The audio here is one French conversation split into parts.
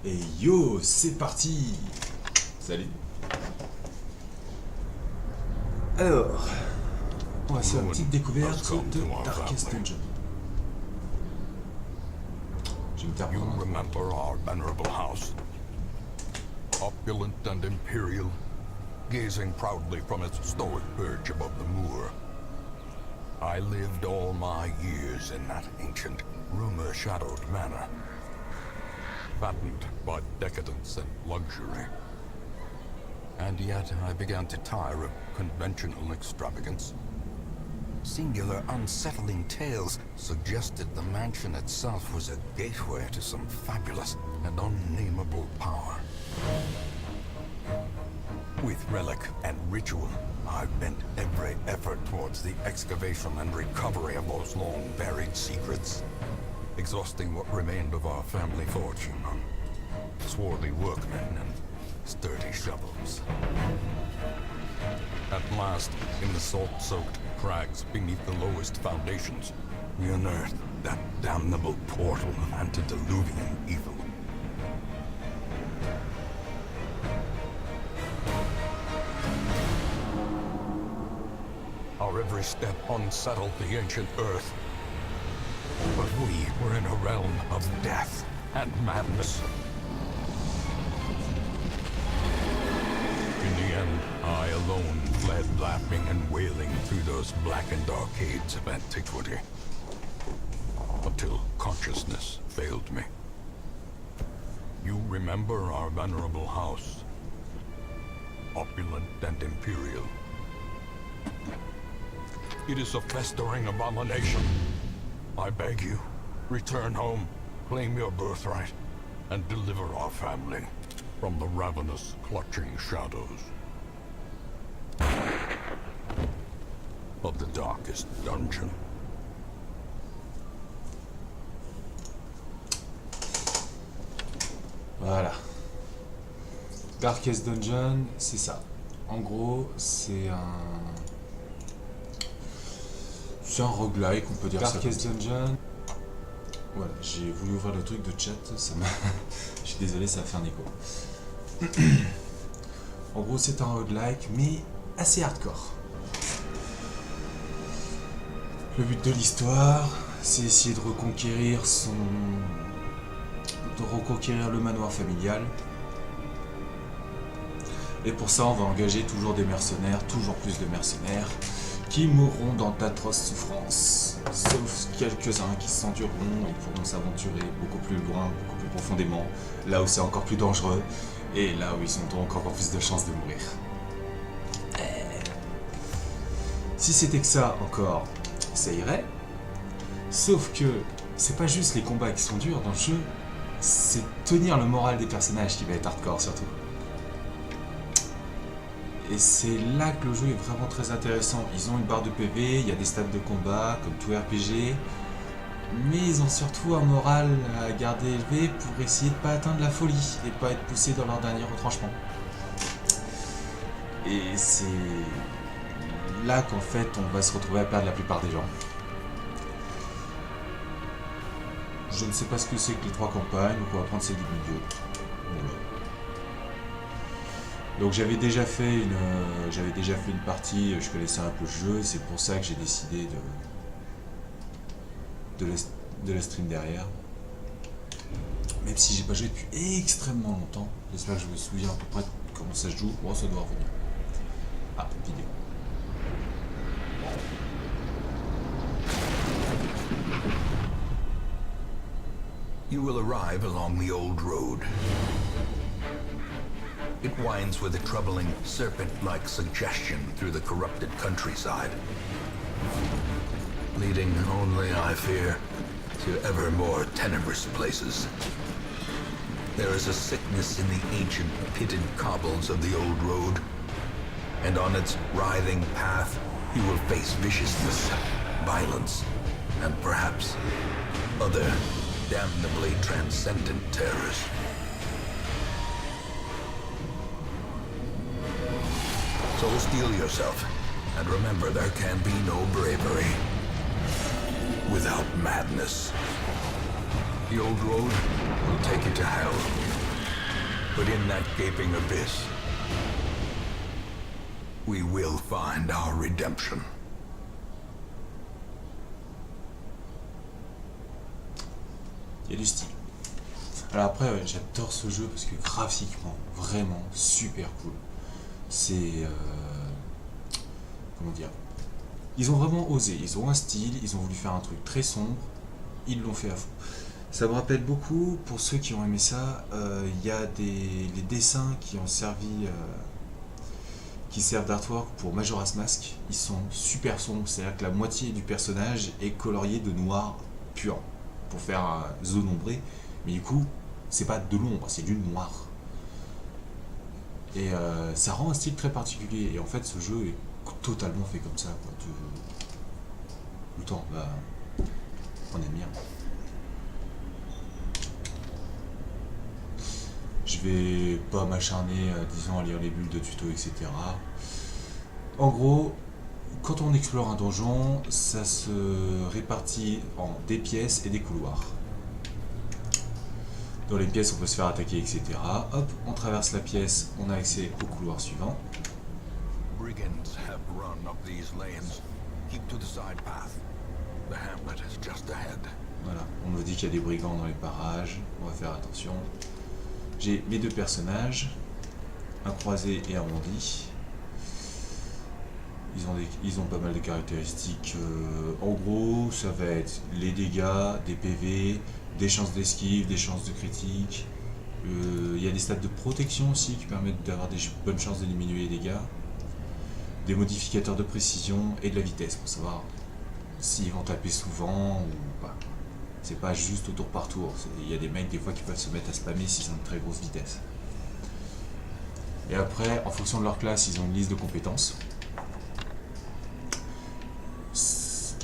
Et yo, c'est parti. Salut. Alors, on va faire une petite découverte de Darkest Dungeon. Je vais me faire You prendre. remember our venerable house, opulent and imperial, gazing proudly from its stoic perch above the moor. I lived all my years in that ancient, rumor-shadowed manor, fattened by decadence and luxury. And yet I began to tire of conventional extravagance. Singular, unsettling tales suggested the mansion itself was a gateway to some fabulous and unnameable power. With relic and ritual, I've bent every effort towards the excavation and recovery of those long-buried secrets, exhausting what remained of our family fortune on swarthy workmen and sturdy shovels. At last, in the salt-soaked crags beneath the lowest foundations, we unearthed that damnable portal of antediluvian evil. Our every step unsettled the ancient earth. But we were in a realm of death and madness. In the end, I alone fled laughing and wailing through those blackened arcades of antiquity. Until consciousness failed me. You remember our venerable house, opulent and imperial. It is a festering abomination. I beg you, return home, claim your birthright, and deliver our family from the ravenous, clutching shadows of the darkest dungeon. Voilà. Darkest Dungeon, c'est ça. En gros, c'est un roguelike, on peut dire ça. Darkest Dungeon. Voilà, j'ai voulu ouvrir le truc de chat, ça m'a... Je suis désolé, ça a fait un écho. En gros, c'est un roguelike, mais assez hardcore. Le but de l'histoire, c'est essayer de reconquérir le manoir familial. Et pour ça, on va engager toujours des mercenaires, toujours plus de mercenaires, qui mourront dans d'atroces souffrances. Sauf quelques-uns qui se sentiront et pourront s'aventurer beaucoup plus loin, beaucoup plus profondément, là où c'est encore plus dangereux, et là où ils ont encore plus de chances de mourir. Si c'était que ça encore, ça irait. Sauf que c'est pas juste les combats qui sont durs dans le jeu, c'est tenir le moral des personnages qui va être hardcore surtout. Et c'est là que le jeu est vraiment très intéressant. Ils ont une barre de PV, il y a des stades de combat comme tout RPG, mais ils ont surtout un moral à garder élevé pour essayer de pas atteindre la folie et pas être poussés dans leur dernier retranchement. Et c'est là qu'en fait on va se retrouver à perdre la plupart des gens. Je ne sais pas ce que c'est que les 3 campagnes, donc on va prendre celle du milieu. Voilà. Donc j'avais déjà fait une partie, je connaissais un peu le jeu, c'est pour ça que j'ai décidé de la stream derrière. Même si j'ai pas joué depuis extrêmement longtemps, j'espère que je me souviens à peu près comment ça se joue. Bon, ça doit revenir. Ah, vidéo. You will arrive along the old road. It winds with a troubling, serpent-like suggestion through the corrupted countryside, leading only, I fear, to ever more tenebrous places. There is a sickness in the ancient, pitted cobbles of the old road, and on its writhing path you will face viciousness, violence, and perhaps other damnably transcendent terrors. So steel yourself, and remember there can be no bravery without madness. The old road will take you to hell, But in that gaping abyss, we will find our redemption. Il y a du style. Alors après, ouais, j'adore ce jeu parce que graphiquement, vraiment super cool. C'est... comment dire? Ils ont vraiment osé, ils ont un style, ils ont voulu faire un truc très sombre, ils l'ont fait à fond. Ça me rappelle beaucoup, pour ceux qui ont aimé ça, il y a les dessins qui ont servi... qui servent d'artwork pour Majora's Mask. Ils sont super sombres, c'est-à-dire que la moitié du personnage est colorié de noir pur pour faire zone ombrée, mais du coup c'est pas de l'ombre, c'est du noir et ça rend un style très particulier. Et en fait ce jeu est totalement fait comme ça, quoi. Le temps, bah, on aime bien. Je vais pas m'acharner, disons, à lire les bulles de tuto, etc. En gros, quand on explore un donjon, ça se répartit en des pièces et des couloirs. Dans les pièces, on peut se faire attaquer, etc. Hop, on traverse la pièce, on a accès au couloir suivant. Brigands have run up these lanes. Keep to the side path. The hamlet is just ahead. Voilà, on nous dit qu'il y a des brigands dans les parages, on va faire attention. J'ai mes deux personnages, un croisé et un bondi. Ils ont pas mal de caractéristiques. En gros, ça va être les dégâts, des PV, des chances d'esquive, des chances de critique. Il y a des stats de protection aussi qui permettent d'avoir des bonnes chances de diminuer les dégâts. Des modificateurs de précision et de la vitesse pour savoir s'ils vont taper souvent ou pas. C'est pas juste au tour par tour. Il y a des mecs des fois qui peuvent se mettre à spammer s'ils ont une très grosse vitesse. Et après, en fonction de leur classe, ils ont une liste de compétences.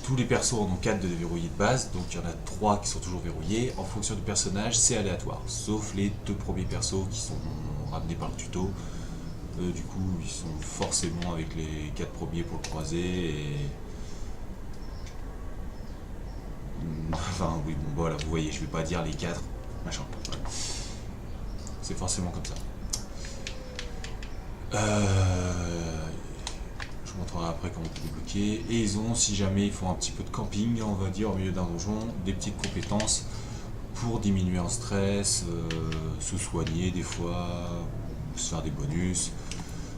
Tous les persos en ont 4 de verrouillés de base, donc il y en a 3 qui sont toujours verrouillés. En fonction du personnage, c'est aléatoire, sauf les 2 premiers persos qui sont ramenés par le tuto. Du coup, ils sont forcément avec les 4 premiers pour le croiser. Et... enfin, oui, bon, voilà, vous voyez, je vais pas dire les 4, machin. Voilà. C'est forcément comme ça. Je vous montrerai après comment on peut débloquer. Et ils ont, si jamais ils font un petit peu de camping, on va dire, au milieu d'un donjon, des petites compétences pour diminuer en stress, se soigner des fois, se faire des bonus.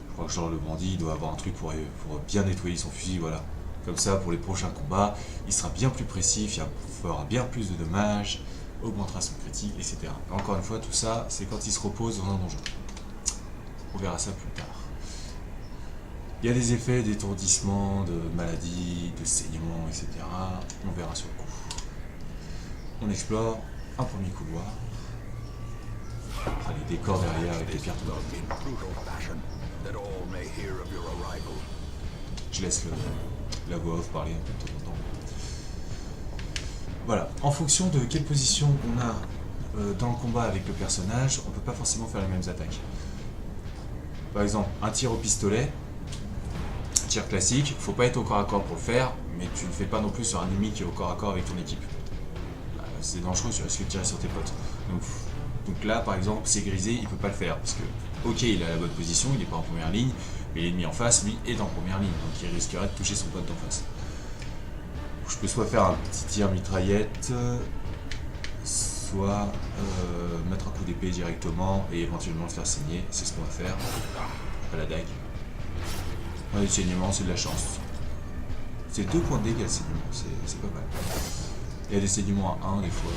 Je crois que genre le bandit il doit avoir un truc pour bien nettoyer son fusil, voilà. Comme ça, pour les prochains combats, il sera bien plus précis, il fera bien plus de dommages, augmentera son critique, etc. Et encore une fois, tout ça, c'est quand il se repose dans un donjon. On verra ça plus tard. Il y a des effets d'étourdissement, de maladie, de saignement, etc. On verra sur le coup. On explore un premier couloir. Enfin, les décors derrière avec les pierres tout je laisse la voix off parler un peu de temps en temps. Voilà. En fonction de quelle position on a dans le combat avec le personnage, on ne peut pas forcément faire les mêmes attaques. Par exemple, un tir au pistolet, tir classique, faut pas être au corps à corps pour le faire, mais tu ne le fais pas non plus sur un ennemi qui est au corps à corps avec ton équipe. C'est dangereux, tu risques de tirer sur tes potes. Donc là, par exemple, c'est grisé, il peut pas le faire, parce que, ok, il a la bonne position, il n'est pas en première ligne, mais l'ennemi en face, lui, est en première ligne, donc il risquerait de toucher son pote d'en face. Donc, je peux soit faire un petit tir mitraillette, soit mettre un coup d'épée directement et éventuellement le faire saigner, c'est ce qu'on va faire, à la dague. Le saignement, c'est de la chance. C'est 2 points de dégâts, le saignement, c'est pas mal. Il y a des saignements à 1 des fois.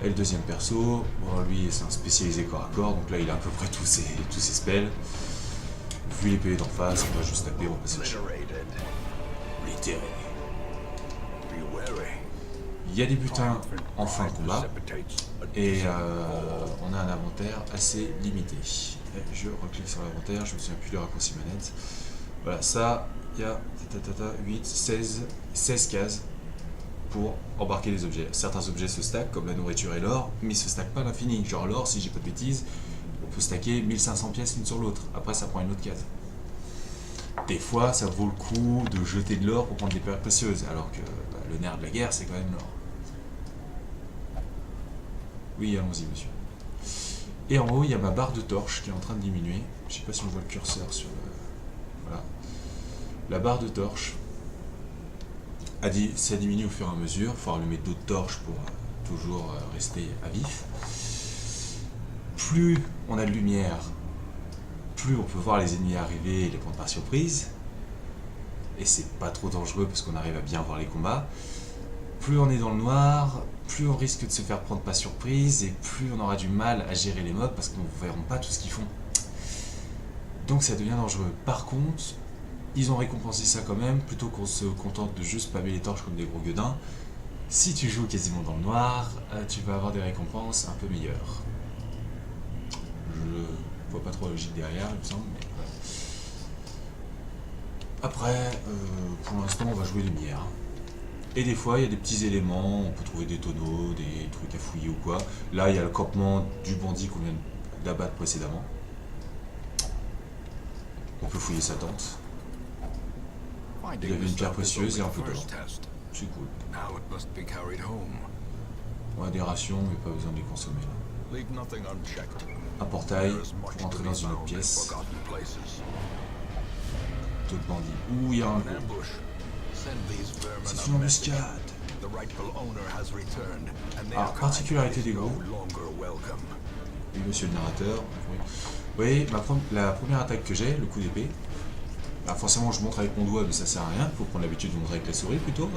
Et le deuxième perso, bon, lui c'est un spécialisé corps à corps, donc là il a à peu près tous ses spells. Vu les PV d'en face, on va juste taper, on va passer le champ. Il y a des butins en fin de combat, et on a un inventaire assez limité. Et je reclique sur l'inventaire, je me souviens plus du raccourci manette. Voilà, ça, il y a 16 cases pour embarquer les objets. Certains objets se stackent, comme la nourriture et l'or, mais ils se stackent pas à l'infini. Genre l'or, si j'ai pas de bêtises, on peut stacker 1500 pièces l'une sur l'autre. Après, ça prend une autre case. Des fois, ça vaut le coup de jeter de l'or pour prendre des pierres précieuses, alors que le nerf de la guerre, c'est quand même l'or. Oui, allons-y, monsieur. Et en haut, il y a ma barre de torche qui est en train de diminuer. Je sais pas si on voit le curseur sur voilà. La barre de torche, ça diminue au fur et à mesure. Il faut allumer d'autres torches pour toujours rester à vif. Plus on a de lumière, plus on peut voir les ennemis arriver et les prendre par surprise. Et c'est pas trop dangereux parce qu'on arrive à bien voir les combats. Plus on est dans le noir, plus on risque de se faire prendre par surprise et plus on aura du mal à gérer les mobs parce qu'on ne verra pas tout ce qu'ils font. Donc ça devient dangereux. Par contre, ils ont récompensé ça quand même, plutôt qu'on se contente de juste spammer les torches comme des gros gueudins. Si tu joues quasiment dans le noir, tu vas avoir des récompenses un peu meilleures. Je vois pas trop la logique derrière, il me semble. Mais voilà. Après, pour l'instant, on va jouer lumière. Et des fois, il y a des petits éléments, on peut trouver des tonneaux, des trucs à fouiller ou quoi. Là, il y a le campement du bandit qu'on vient d'abattre précédemment. On peut fouiller sa tente. Il y avait une pierre précieuse et un peu d'or. C'est cool. On a des rations, mais pas besoin de les consommer là. Un portail pour entrer dans une autre pièce. D'autres bandits. Ouh, il y a un gros. C'est une embuscade. Alors, particularité des gros. Oui, monsieur le narrateur. Oui, la première attaque que j'ai, le coup d'épée. Alors forcément, je montre avec mon doigt, mais ça sert à rien. Il faut prendre l'habitude de montrer avec la souris plutôt.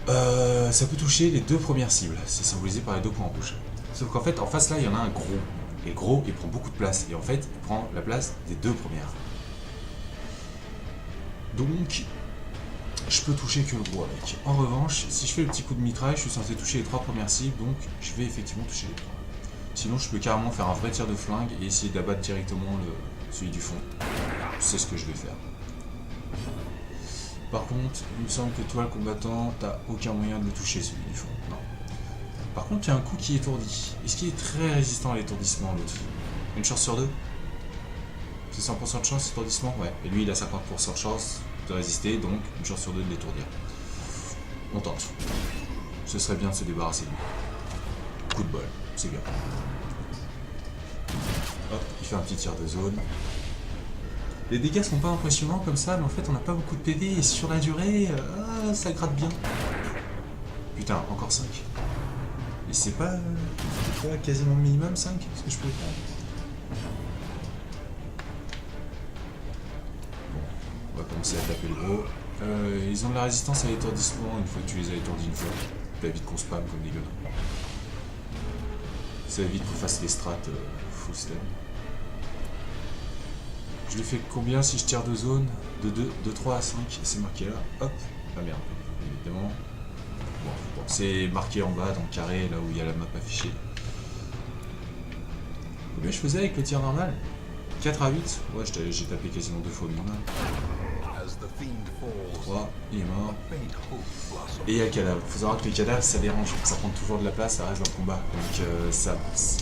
Ça peut toucher les deux premières cibles. C'est symbolisé par les deux points rouges. Sauf qu'en fait, en face là, il y en a un gros. Et le gros, il prend beaucoup de place. Et en fait, il prend la place des deux premières. Donc, je peux toucher que le gros avec. En revanche, si je fais le petit coup de mitraille, je suis censé toucher les trois premières cibles. Donc, je vais effectivement toucher les trois. Sinon, je peux carrément faire un vrai tir de flingue et essayer d'abattre directement celui du fond. C'est ce que je vais faire. Par contre, il me semble que toi, le combattant, t'as aucun moyen de le toucher, celui du fond. Non. Par contre, il y a un coup qui étourdit. Est-ce qu'il est très résistant à l'étourdissement, l'autre? Une chance sur deux? C'est 100% de chance, étourdissement? Ouais. Et lui, il a 50% de chance de résister, donc une chance sur deux de l'étourdir. On tente. Ce serait bien de se débarrasser de lui. Coup de bol, c'est bien. Hop, il fait un petit tir de zone. Les dégâts sont pas impressionnants comme ça, mais en fait on n'a pas beaucoup de PV et sur la durée, ça gratte bien. Putain, encore 5. Et c'est pas quasiment le minimum 5? Est-ce que je peux le faire? Bon, on va commencer à taper le gros. Ils ont de la résistance à l'étourdissement une fois que tu les as étourdis une fois. Ça évite qu'on spam comme des gueules. Ça évite qu'on fasse les strats full stun. Je lui fais combien si je tire de zone? De 3 à 5, c'est marqué là. Hop, ah merde, évidemment. Bon, c'est marqué en bas dans le carré, là où il y a la map affichée. Combien je faisais avec le tir normal? 4 à 8? Ouais, j'ai tapé quasiment 2 fois le normal. 3, il est mort. Et il y a le cadavre. Faut savoir que les cadavres, ça dérange, ça prend toujours de la place, ça reste dans le combat. Donc,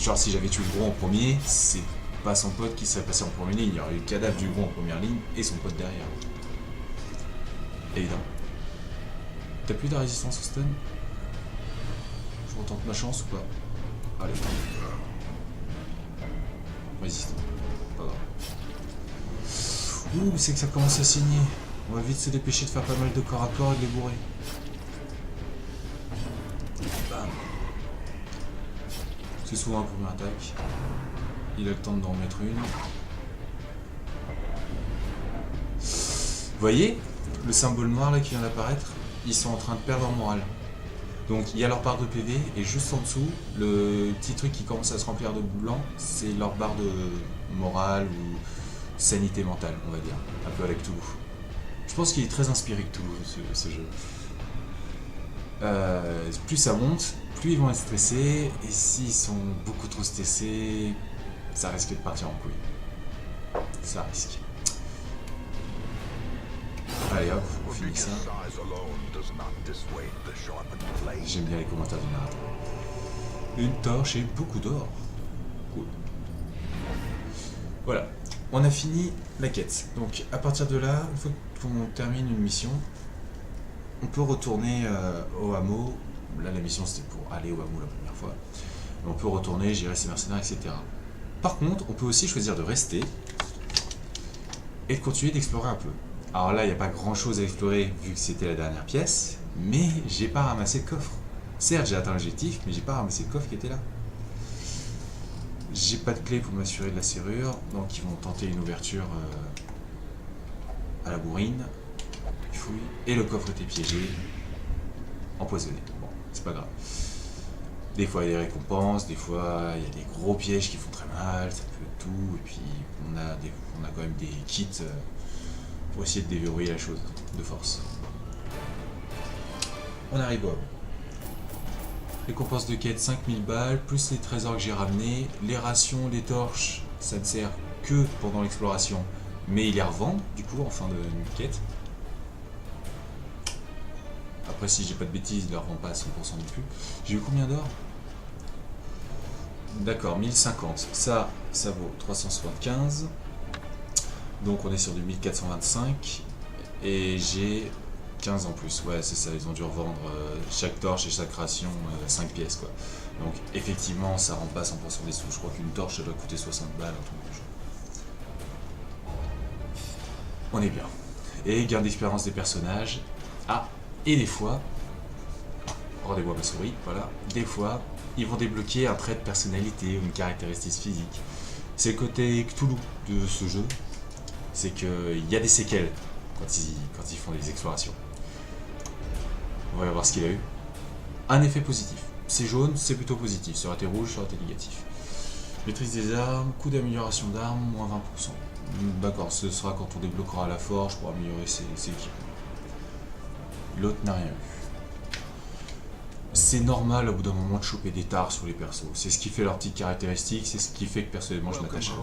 genre si j'avais tué le gros en premier, c'est pas son pote qui serait passé en première ligne, il y aurait eu le cadavre du gros en première ligne et son pote derrière. Évidemment. T'as plus de résistance au stun? Je retente ma chance ou pas? Allez. Résistant. Pas grave. Ouh, c'est que ça commence à saigner. On va vite se dépêcher de faire pas mal de corps à corps et de les bourrer. Bam. C'est souvent la première attaque. Il a le temps d'en mettre une. Vous voyez le symbole noir là qui vient d'apparaître? Ils sont en train de perdre en morale. Donc il y a leur barre de PV et juste en dessous, le petit truc qui commence à se remplir de blanc, c'est leur barre de morale ou sanité mentale, on va dire. Un peu avec tout. Je pense qu'il est très inspiré que tout ce jeu. Plus ça monte, plus ils vont être stressés, et s'ils sont beaucoup trop stressés, ça risque de partir en couille. Ça risque. Allez hop, on finit ça. J'aime bien les commentaires du narrateur. Une torche et beaucoup d'or. Cool. Voilà, on a fini la quête. Donc à partir de là, une fois qu'on termine une mission, on peut retourner au hameau. Là la mission c'était pour aller au hameau la première fois. On peut retourner, gérer ses mercenaires, etc. Par contre, on peut aussi choisir de rester et de continuer d'explorer un peu. Alors là, il n'y a pas grand chose à explorer vu que c'était la dernière pièce, mais j'ai pas ramassé le coffre. Certes, j'ai atteint l'objectif, mais j'ai pas ramassé le coffre qui était là. J'ai pas de clé pour m'assurer de la serrure, donc ils vont tenter une ouverture à la bourrine. Fouille. Et le coffre était piégé, empoisonné. Bon, c'est pas grave. Des fois il y a des récompenses, des fois il y a des gros pièges qui font très mal, ça peut tout, et puis on a quand même des kits pour essayer de déverrouiller la chose de force. On arrive au récompense de quête 5000 balles, plus les trésors que j'ai ramenés, les rations, les torches, ça ne sert que pendant l'exploration, mais ils les revendent du coup en fin de quête. Après, si j'ai pas de bêtises, ils ne leur vendent pas à 100% non plus. J'ai eu combien d'or? D'accord, 1050. Ça vaut 375. Donc on est sur du 1425. Et j'ai 15 en plus. Ouais, c'est ça, ils ont dû revendre chaque torche et chaque ration 5 pièces, quoi. Donc effectivement, ça rend pas 100% des sous. Je crois qu'une torche, ça doit coûter 60 balles, un truc du genre. On est bien. Et gain d'expérience des personnages. Ah, et des fois, rendez-moi ma souris, voilà, des fois, ils vont débloquer un trait de personnalité ou une caractéristique physique. C'est le côté Cthulhu de ce jeu, c'est qu'il y a des séquelles quand ils font des explorations. On va voir ce qu'il a eu. Un effet positif. C'est jaune, c'est plutôt positif. Ça aurait été rouge, ça aurait été négatif. Maîtrise des armes, coût d'amélioration d'armes, moins 20%. D'accord, ce sera quand on débloquera la forge pour améliorer ses équipements. L'autre n'a rien eu. C'est normal au bout d'un moment de choper des tares sur les persos. C'est ce qui fait leur petite caractéristique, c'est ce qui fait que personnellement je m'attache à eux.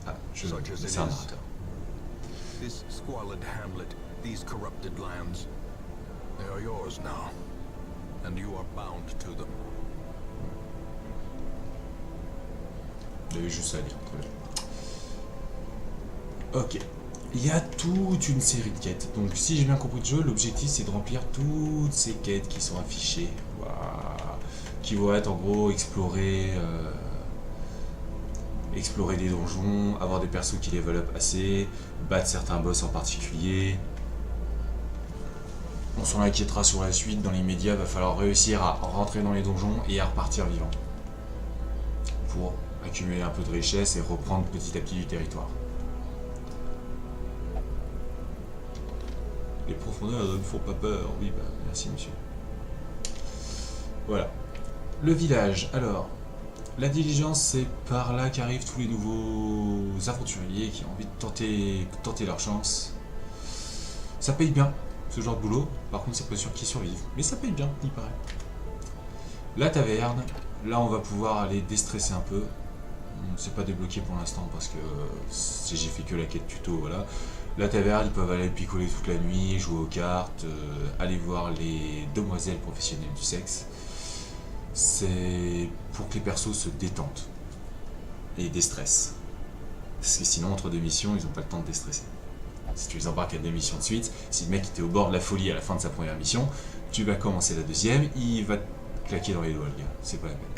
Ah, c'est un narrateur. This squalid hamlet, these corrupted lands, they are yours now, and you are bound to them. Il y avait juste ça à dire, très bien. Ok. Il y a toute une série de quêtes. Donc si j'ai bien compris le jeu, l'objectif c'est de remplir toutes ces quêtes qui sont affichées. Voilà. Qui vont être en gros explorer des donjons, avoir des persos qui level up assez, battre certains boss en particulier. On s'en inquiétera sur la suite, dans l'immédiat, va falloir réussir à rentrer dans les donjons et à repartir vivant. Pour accumuler un peu de richesse et reprendre petit à petit du territoire. Les profondeurs ne font pas peur. Oui, bah, merci monsieur. Voilà. Le village. Alors, la diligence, c'est par là qu'arrivent tous les nouveaux aventuriers qui ont envie de tenter leur chance. Ça paye bien, ce genre de boulot. Par contre, c'est pas sûr qu'ils survivent. Mais ça paye bien, il paraît. La taverne. Là, on va pouvoir aller déstresser un peu. C'est pas débloqué pour l'instant parce que j'ai fait que la quête tuto, voilà. La taverne, ils peuvent aller picoler toute la nuit, jouer aux cartes, aller voir les demoiselles professionnelles du sexe. C'est pour que les persos se détendent et déstressent. Parce que sinon, entre deux missions, ils n'ont pas le temps de déstresser. Si tu les embarques à deux missions de suite, si le mec était au bord de la folie à la fin de sa première mission, tu vas commencer la deuxième, il va te claquer dans les doigts, le gars. C'est pas la peine.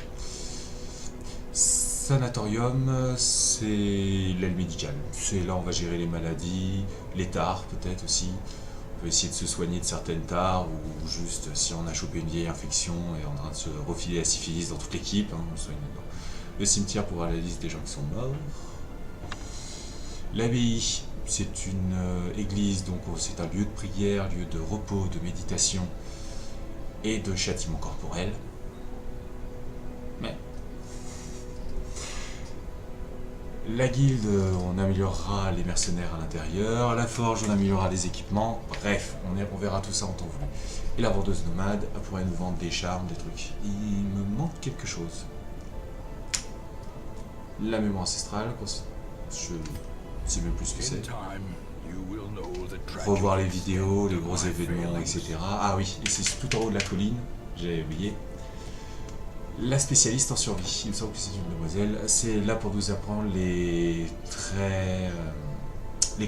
Sanatorium, c'est l'aile médicale. C'est là on va gérer les maladies, les tares peut-être aussi. On peut essayer de se soigner de certaines tares ou juste si on a chopé une vieille infection et on est en train de se refiler la syphilis dans toute l'équipe, hein, on soigne dedans. Le cimetière pour voir la liste des gens qui sont morts. L'abbaye, c'est une église, donc c'est un lieu de prière, lieu de repos, de méditation et de châtiment corporel. Mais la guilde, on améliorera les mercenaires à l'intérieur. La forge, on améliorera les équipements. Bref, on verra tout ça en temps voulu. Et la vendeuse nomade, elle pourrait nous vendre des charmes, des trucs. Il me manque quelque chose. La mémoire ancestrale, je sais même plus ce que c'est. Revoir les vidéos, les gros événements, etc. Ah oui, et c'est tout en haut de la colline, j'avais oublié. La spécialiste en survie, il me semble que c'est une demoiselle, c'est là pour nous apprendre les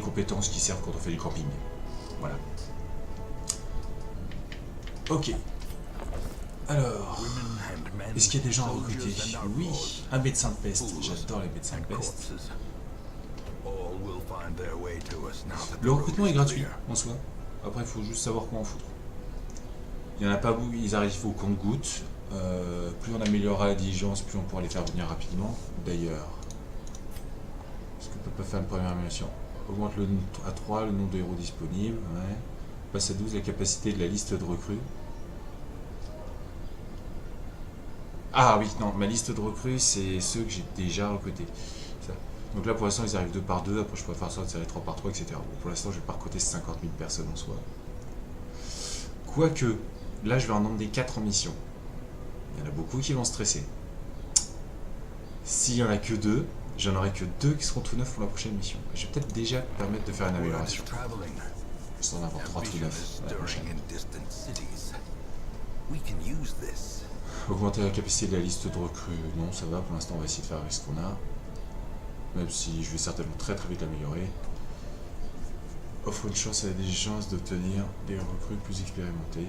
compétences qui servent quand on fait du camping. Voilà. Ok. Alors, Women and men, est-ce qu'il y a des gens à recruter? soldiers and Oui, outlaws, un médecin de peste. fools J'adore les médecins de and peste. corpses. All will find their way to us now that the Le road recrutement is est gratuit clear. en soi. Après, il faut juste savoir quoi en foutre. Il n'y en a pas beaucoup, ils arrivent au compte-gouttes. Plus on améliorera la diligence, plus on pourra les faire venir rapidement. D'ailleurs, est-ce qu'on peut pas faire une première mission? Augmente à 3 le nombre de héros disponibles. Ouais. Passe à 12 la capacité de la liste de recrues. Ah oui, non, ma liste de recrues, c'est ceux que j'ai déjà recrutés. Ça. Donc là, pour l'instant, ils arrivent 2 par 2. Après, je pourrais faire ça en série 3 par 3, etc. Bon, pour l'instant, je vais pas recruter 50 000 personnes en soi. Quoique, là, je vais en emmener 4 en mission. Il y en a beaucoup qui vont stresser. S'il y en a que 2, j'en aurai que 2 qui seront tout neufs pour la prochaine mission. Je vais peut-être déjà permettre de faire une amélioration. Traveling. Sans en avoir 3 tout neufs la prochaine. Stirring in distant cities. We can use this. Augmenter la capacité de la liste de recrues, non, ça va. Pour l'instant, on va essayer de faire avec ce qu'on a. Même si je vais certainement très vite l'améliorer. Offre une chance à des chances d'obtenir des recrues plus expérimentées.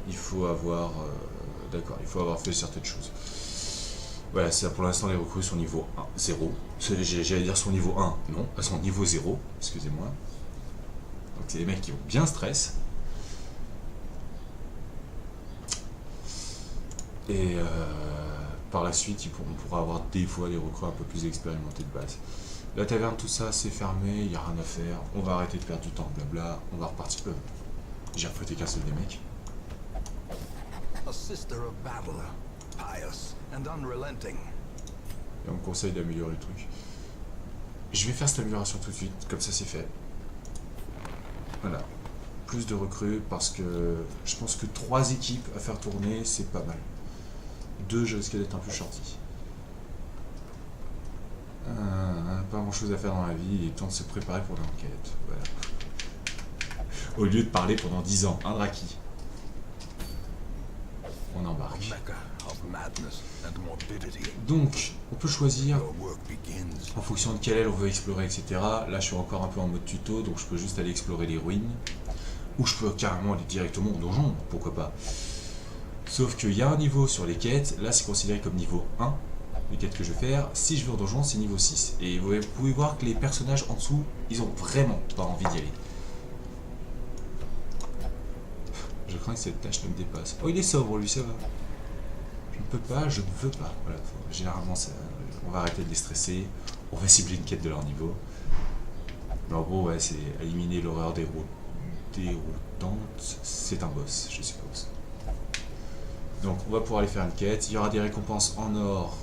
Il faut avoir... D'accord, il faut avoir fait certaines choses. Voilà, c'est pour l'instant les recrues sont niveau 1, 0. J'allais dire son niveau 1, non, elles sont niveau 0, excusez-moi. Donc c'est des mecs qui ont bien stress. Et par la suite, on pourra avoir des fois des recrues un peu plus expérimentées de base. La taverne, tout ça, c'est fermé, il n'y a rien à faire. On va arrêter de perdre du temps, blabla. On va repartir. J'ai recruté qu'un seul des mecs. A sister of battle, pious and unrelenting. Et on me conseille d'améliorer le truc. Je vais faire cette amélioration tout de suite, comme ça c'est fait. Voilà. Plus de recrues parce que je pense que 3 équipes à faire tourner, c'est pas mal. 2, je risque d'être un peu shorty. Pas grand chose à faire dans la vie, il est temps de se préparer pour l'enquête. Voilà. Au lieu de parler pendant 10 ans, hein, Draki? On embarque. Mecca of madness and morbidity. Donc, on peut choisir Your work begins. en fonction de quelle aile on veut explorer, etc. Là, je suis encore un peu en mode tuto, donc je peux juste aller explorer les ruines. Ou je peux carrément aller directement au donjon, pourquoi pas. Sauf qu'il y a un niveau sur les quêtes, là c'est considéré comme niveau 1, les quêtes que je vais faire. Si je vais au donjon, c'est niveau 6. Et vous pouvez voir que les personnages en dessous, ils ont vraiment pas envie d'y aller. Je crains que cette tâche ne me dépasse. Oh, il est sobre, lui, ça va. Je ne peux pas, je ne veux pas. Voilà, généralement, on va arrêter de les stresser. On va cibler une quête de leur niveau. Mais en gros, ouais, c'est éliminer l'horreur déroutante. C'est un boss, je suppose. Donc, on va pouvoir aller faire une quête. Il y aura des récompenses en or,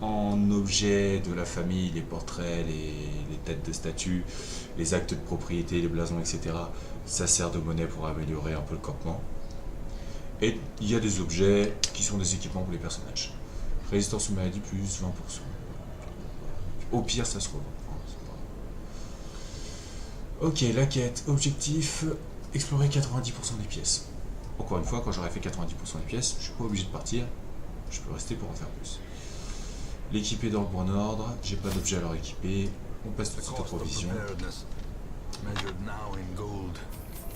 en objets de la famille, les portraits, les têtes de statues, les actes de propriété, les blasons, etc. Ça sert de monnaie pour améliorer un peu le campement. Et il y a des objets qui sont des équipements pour les personnages. Résistance aux maladies plus 20%. Au pire, ça se revend. Ok, la quête. Objectif, explorer 90% des pièces. Encore une fois, quand j'aurai fait 90% des pièces, je suis pas obligé de partir. Je peux rester pour en faire plus. L'équiper dans le bon ordre. J'ai pas d'objet à leur équiper. On passe tout de suite aux provisions.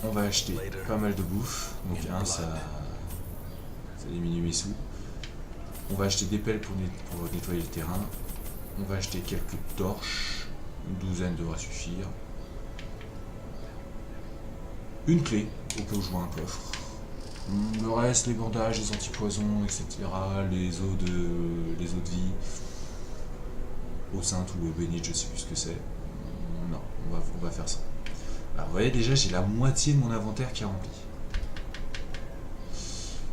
On va acheter pas mal de bouffe. Donc ça diminue mes sous. On va acheter des pelles pour nettoyer le terrain. On va acheter quelques torches. Une douzaine devra suffire. Une clé, au cas où je vois un coffre. Le reste, les bandages, les antipoisons, etc. Les eaux de vie. Eau sainte ou eau bénite, je sais plus ce que c'est. Non, on va faire ça. Alors vous voyez, déjà j'ai la moitié de mon inventaire qui est rempli.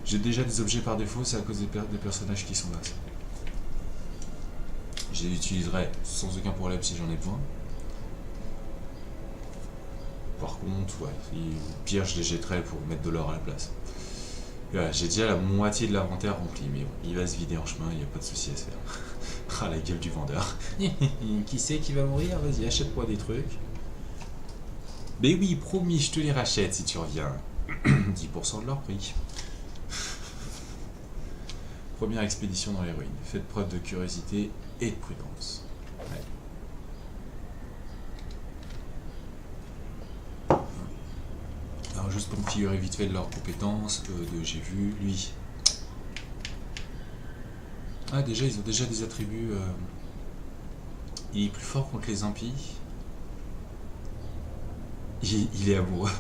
J'ai déjà des objets par défaut, c'est à cause des personnages qui sont là. Je les utiliserai sans aucun problème si j'en ai besoin. Par contre, ouais, au pire je les jetterai pour mettre de l'or à la place. Voilà, j'ai déjà la moitié de l'inventaire rempli, mais bon, il va se vider en chemin, il n'y a pas de souci à se faire. Ah, la gueule du vendeur. Qui c'est qui va mourir? Vas-y, achète-moi des trucs. Mais oui, promis, je te les rachète si tu reviens. 10% de leur prix. Première expédition dans les ruines. Faites preuve de curiosité et de prudence. Ouais. Alors juste pour me figurer vite fait de leurs compétences, j'ai vu, lui, Ah, déjà, ils ont déjà des attributs. Il est plus fort contre les impies. Il est amoureux.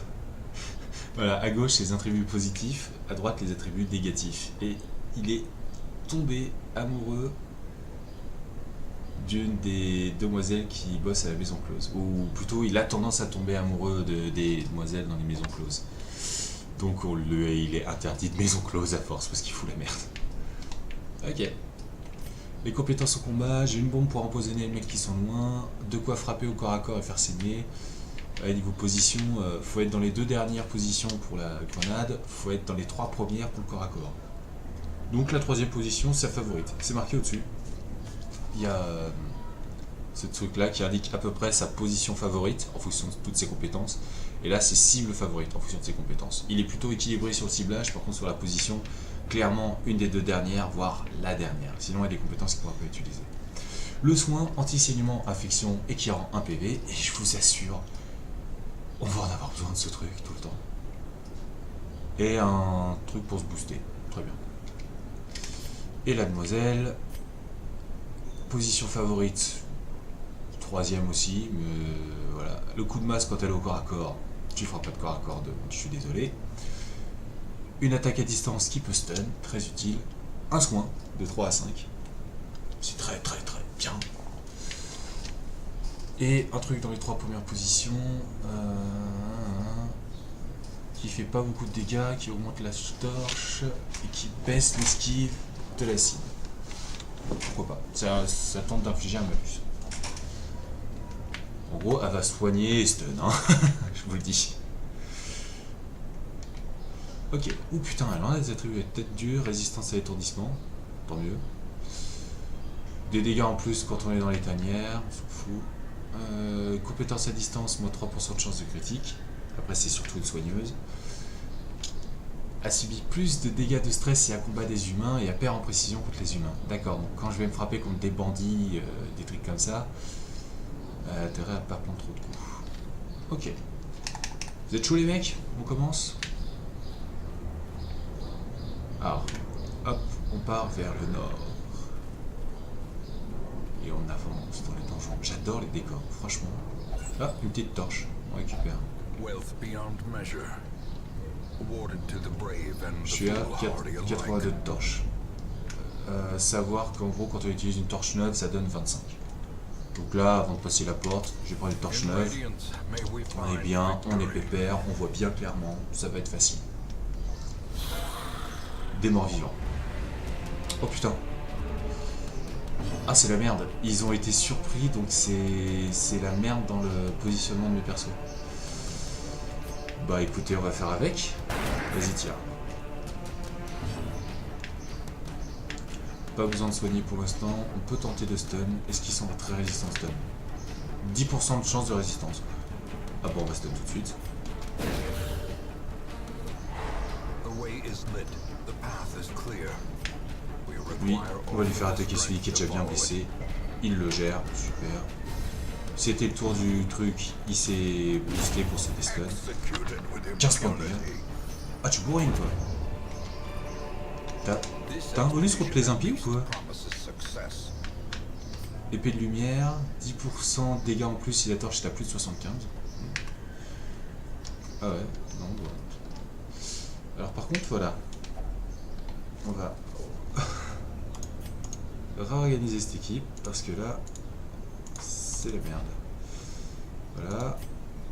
Voilà, à gauche, les attributs positifs, à droite, les attributs négatifs. Et il est tombé amoureux d'une des demoiselles qui bossent à la maison close. Ou plutôt, il a tendance à tomber amoureux des demoiselles dans les maisons closes. Donc il est interdit de maison close à force parce qu'il fout la merde. Ok. Les compétences au combat, j'ai une bombe pour empoisonner les mecs qui sont loin, de quoi frapper au corps à corps et faire saigner. Niveau position, faut être dans les 2 dernières positions pour la grenade, faut être dans les 3 premières pour le corps à corps. Donc la 3e position, c'est sa favorite. C'est marqué au-dessus. Il y a ce truc là qui indique à peu près sa position favorite en fonction de toutes ses compétences. Et là, c'est cible favorite en fonction de ses compétences. Il est plutôt équilibré sur le ciblage, par contre sur la position, clairement une des 2 dernières, voire la dernière. Sinon, il y a des compétences qu'il ne pourra pas utiliser. Le soin, anti-saignement, infection et qui rend 1 PV. Et je vous assure, on va en avoir besoin de ce truc tout le temps. Et un truc pour se booster. Très bien. Et la demoiselle, position favorite, 3e aussi, mais voilà. Le coup de masse quand elle est au corps à corps, tu feras pas de corps à corps, je suis désolé. Une attaque à distance qui peut stun, très utile. Un soin de 3 à 5. C'est très bien. Et un truc dans les 3 premières positions qui fait pas beaucoup de dégâts, qui augmente la torche et qui baisse l'esquive de la cible. Pourquoi pas, ça tente d'infliger un malus. En gros, elle va soigner et stun, hein. Je vous le dis. Ok, ou putain, elle en a des attributs de tête dure, résistance à l'étourdissement, tant mieux. Des dégâts en plus quand on est dans les tanières, on s'en fout. Compétence à distance, moins 3% de chance de critique. Après, c'est surtout une soigneuse. A subi plus de dégâts de stress et à combat des humains et à perd en précision contre les humains. D'accord, donc quand je vais me frapper contre des bandits, des trucs comme ça, intérêt à pas prendre trop de coups. Ok. Vous êtes chauds les mecs? On commence? Alors, hop, on part vers le nord. Et on avance dans les donjons. J'adore les décors, franchement. Ah, une petite torche, on récupère. Je suis à 82 de torches. Savoir qu'en gros, quand on utilise une torche neuve, ça donne 25. Donc là, avant de passer la porte, je vais prendre une torche neuve. On est bien, on est pépère, on voit bien clairement, ça va être facile. Des morts vivants. Oh putain. Ah, c'est la merde. Ils ont été surpris, donc c'est la merde dans le positionnement de mes persos. Bah écoutez, on va faire avec. Vas-y, tire. Pas besoin de soigner pour l'instant. On peut tenter de stun. Est-ce qu'ils sont très résistants stun? 10% de chance de résistance. Ah bon, on va stun tout de suite. Lui, on va lui faire attaquer celui qui est déjà bien blessé. Il le gère, super. C'était le tour du truc, il s'est boosté pour ses stun. 15 points de dégâts. Ah, tu bourrines toi. T'as un bonus contre les impies ou quoi? Épée de lumière, 10% de dégâts en plus si la torche est à plus de 75. Ah ouais, non, bon. Alors par contre, voilà. On va réorganiser cette équipe parce que là, c'est la merde. Voilà.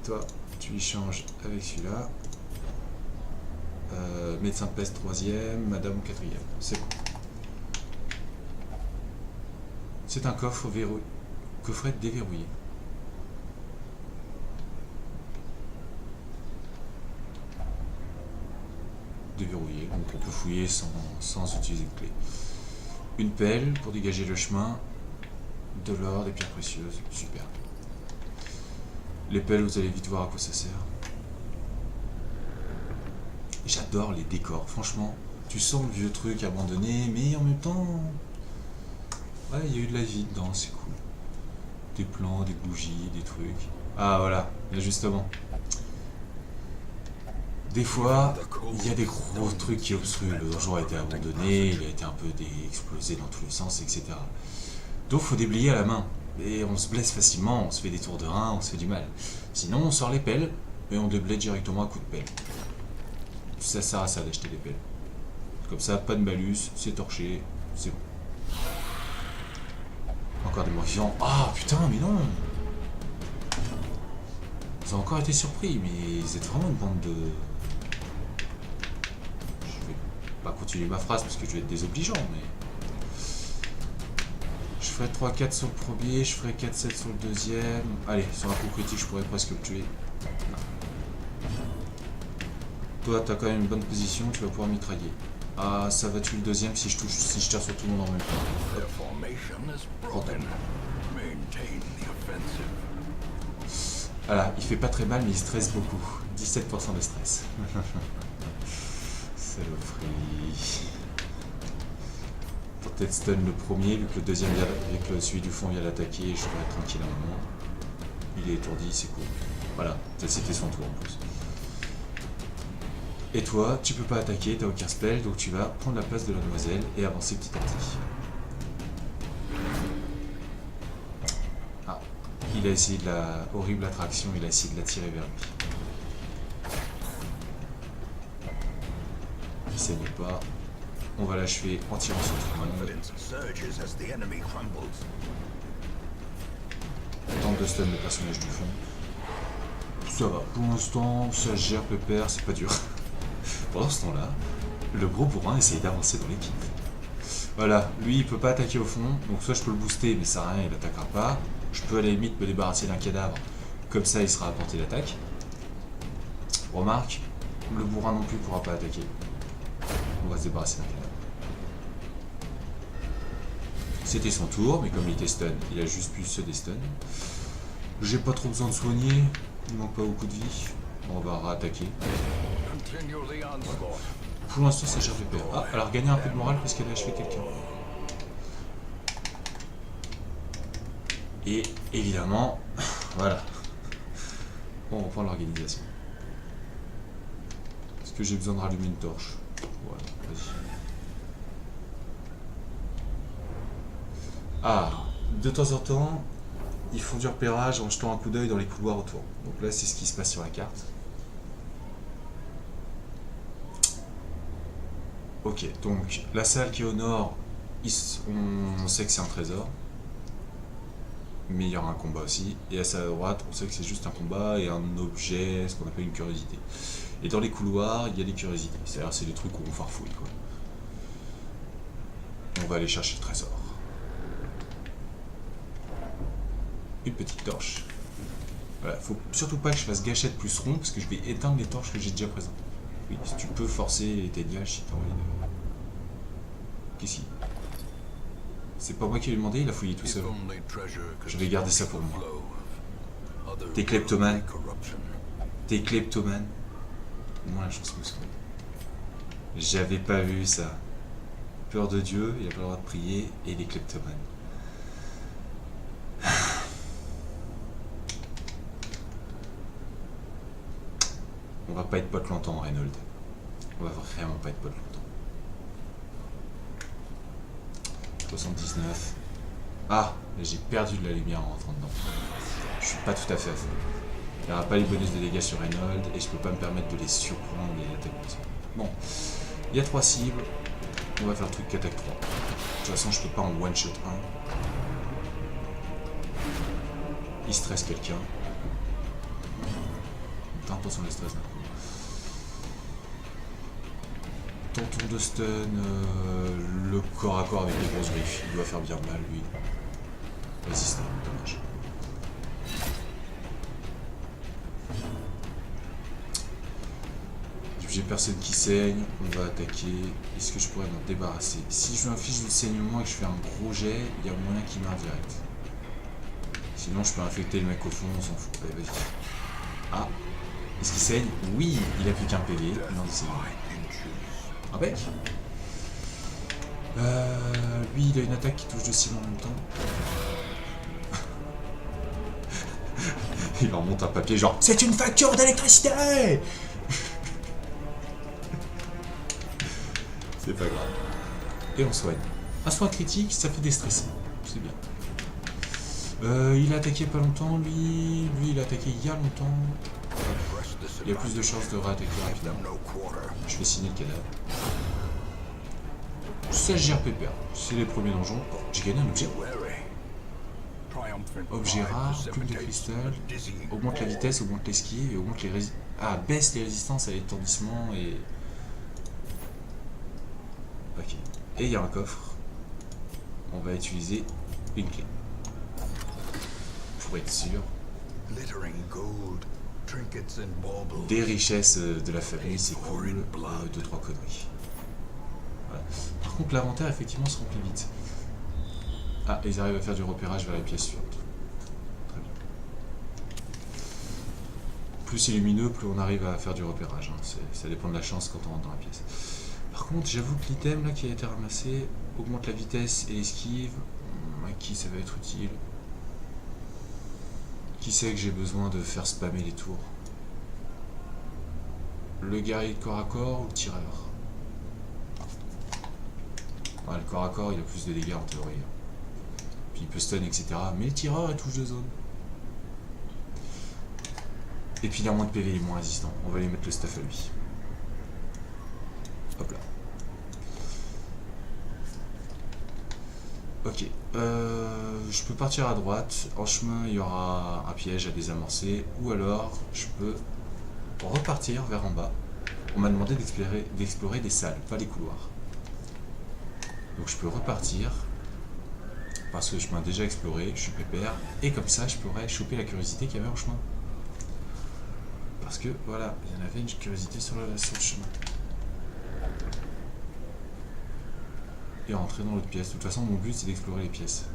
Toi, tu y changes avec celui-là. Médecin de peste 3e, madame 4e. C'est bon. C'est un coffre verrouillé. Coffret déverrouillé. Déverrouillé, donc on peut fouiller sans utiliser de clé. Une pelle pour dégager le chemin. De l'or, des pierres précieuses. Super. Les pelles, vous allez vite voir à quoi ça sert. J'adore les décors, franchement. Tu sens le vieux truc abandonné, mais en même temps... Ouais, il y a eu de la vie dedans, c'est cool. Des plans, des bougies, des trucs. Ah voilà, là justement. Des fois, il y a des gros trucs qui obstruent. Le donjon a été abandonné, il a été un peu explosé dans tous les sens, etc. Donc faut déblayer à la main. Et on se blesse facilement, on se fait des tours de rein, on se fait du mal. Sinon, on sort les pelles et on déblaye directement à coup de pelle. Ça sert à ça d'acheter des pelles. Comme ça, pas de malus, c'est torché, c'est bon. Encore des morts vivants. Ah putain, mais non! Ils ont encore été surpris, mais ils êtes vraiment une bande de... Je vais pas continuer ma phrase parce que je vais être désobligeant, mais... Je ferai 3-4 sur le premier, je ferai 4-7 sur le deuxième. Allez, sur un coup critique, je pourrais presque le tuer. Non. Toi, t'as quand même une bonne position, tu vas pouvoir mitrailler. Ah, ça va tuer le deuxième si je tire sur tout le monde en même temps. Voilà, il fait pas très mal, mais il stresse beaucoup. 17% de stress. Saloperie. Faut peut-être stun le premier, vu que le deuxième vient, vu que celui du fond vient l'attaquer, je serai tranquille un moment. Il est étourdi, c'est cool. Voilà, c'était son tour en plus. Et toi, tu peux pas attaquer, t'as aucun spell, donc tu vas prendre la place de la demoiselle et avancer petit à petit. Ah, il a essayé de la horrible attraction, il a essayé de l'attirer vers lui. Il saigne pas. On va l'achever en tirant sur tout le monde. On tente de stun le personnage du fond. Ça va, pour l'instant, ça gère pépère, c'est pas dur. Pendant ce temps-là, le gros bourrin essaye d'avancer dans l'équipe. Voilà, lui il peut pas attaquer au fond, donc soit je peux le booster, mais ça sert à rien, il attaquera pas. Je peux à la limite me débarrasser d'un cadavre, comme ça il sera à portée d'attaque. Remarque, le bourrin non plus pourra pas attaquer. On va se débarrasser d'un cadavre. C'était son tour, mais comme il était stun, il a juste pu se déstun. J'ai pas trop besoin de soigner, il manque pas beaucoup de vie. On va réattaquer. Pour l'instant, ça gère pépère. Ah, elle a regagné un peu de morale parce qu'elle a achevé quelqu'un. Et évidemment, voilà. On reprend l'organisation. Est-ce que j'ai besoin de rallumer une torche? Voilà, vas-y. Ah, de temps en temps, ils font du repérage en jetant un coup d'œil dans les couloirs autour. Donc là, c'est ce qui se passe sur la carte. Ok, donc la salle qui est au nord, on sait que c'est un trésor. Mais il y aura un combat aussi. Et à sa droite, on sait que c'est juste un combat et un objet, ce qu'on appelle une curiosité. Et dans les couloirs, il y a des curiosités. C'est-à-dire c'est des trucs où on farfouille, quoi. On va aller chercher le trésor. Une petite torche. Voilà, faut surtout pas que je fasse gâchette plus rond parce que je vais éteindre les torches que j'ai déjà présentes. Oui, si tu peux forcer tes nuages si t'as envie de... Qu'est-ce qu'il... C'est pas moi qui lui ai demandé, il a fouillé tout seul. Je vais garder ça pour moi. T'es kleptomane. T'es kleptomane. Moi la chance me sourit. J'avais pas vu ça. Peur de Dieu, il a pas le droit de prier, et il est kleptomane. On va pas être potes longtemps, Reynold. On va vraiment pas être potes longtemps. 79. Ah, j'ai perdu de la lumière en rentrant dedans. Je suis pas tout à fait à fond. Il n'y aura pas les bonus de dégâts sur Reynold et je peux pas me permettre de les surprendre et attaquer. Bon, il y a 3 cibles. On va faire le truc qu'attaque 3. De toute façon, je peux pas en one shot 1. Il stresse quelqu'un. 20% de stress d'un coup. Tour de stun, le corps à corps avec les grosses griffes, il doit faire bien mal lui. Résistant, dommage. J'ai personne qui saigne, on va attaquer. Est-ce que je pourrais m'en débarrasser? Si je m'inflige du saignement et que je fais un gros jet, il y a moyen qu'il meure direct. Sinon je peux infecter le mec au fond, on s'en fout. Allez, vas-y. Ah, est-ce qu'il saigne? Oui, il a plus qu'un PV, il en saigne. Ah bec. Lui il a une attaque qui touche 2 cibles en même temps. Il leur monte un papier genre c'est une facture d'électricité. C'est pas grave. Et on soigne. Un soin critique, ça fait déstresser. C'est bien. Il a attaqué pas longtemps, lui. Lui, il a attaqué il y a longtemps. Il y a plus de chances de réattaquer rapidement. Je vais signer le cadavre. 16 GRPP. C'est les premiers donjons. Oh, j'ai gagné un objet. Objet rare, plume de cristal. Augmente la vitesse, augmente l'esquive et augmente les résistances. Ah, baisse les résistances à l'étourdissement et... Ok. Et il y a un coffre. On va utiliser une clé. Pour être sûr. Des richesses de la famille, c'est cool. 2-3 conneries. Voilà. Par contre, l'inventaire, effectivement, se remplit vite. Ah, ils arrivent à faire du repérage vers les pièces suivantes. Très bien. Plus c'est lumineux, plus on arrive à faire du repérage. Hein. Ça dépend de la chance quand on rentre dans la pièce. Par contre, j'avoue que l'item là qui a été ramassé augmente la vitesse et l'esquive. À qui ça va être utile? Qui sait que j'ai besoin de faire spammer les tours? Le guerrier de corps à corps ou le tireur? Ouais, le corps à corps, il a plus de dégâts en théorie. Puis il peut stun, etc. Mais le tireur, il touche de zone. Et puis il a moins de PV, il est moins résistant. On va lui mettre le stuff à lui. Hop là. Ok. Je peux partir à droite. En chemin, il y aura un piège à désamorcer. Ou alors, je peux repartir vers en bas. On m'a demandé d'explorer des salles, pas les couloirs. Donc je peux repartir. Parce que le chemin déjà exploré, je suis pépère. Et comme ça, je pourrais choper la curiosité qu'il y avait en chemin. Parce que, voilà, il y en avait une curiosité sur le chemin. Et rentrer dans l'autre pièce. De toute façon, mon but, c'est d'explorer les pièces.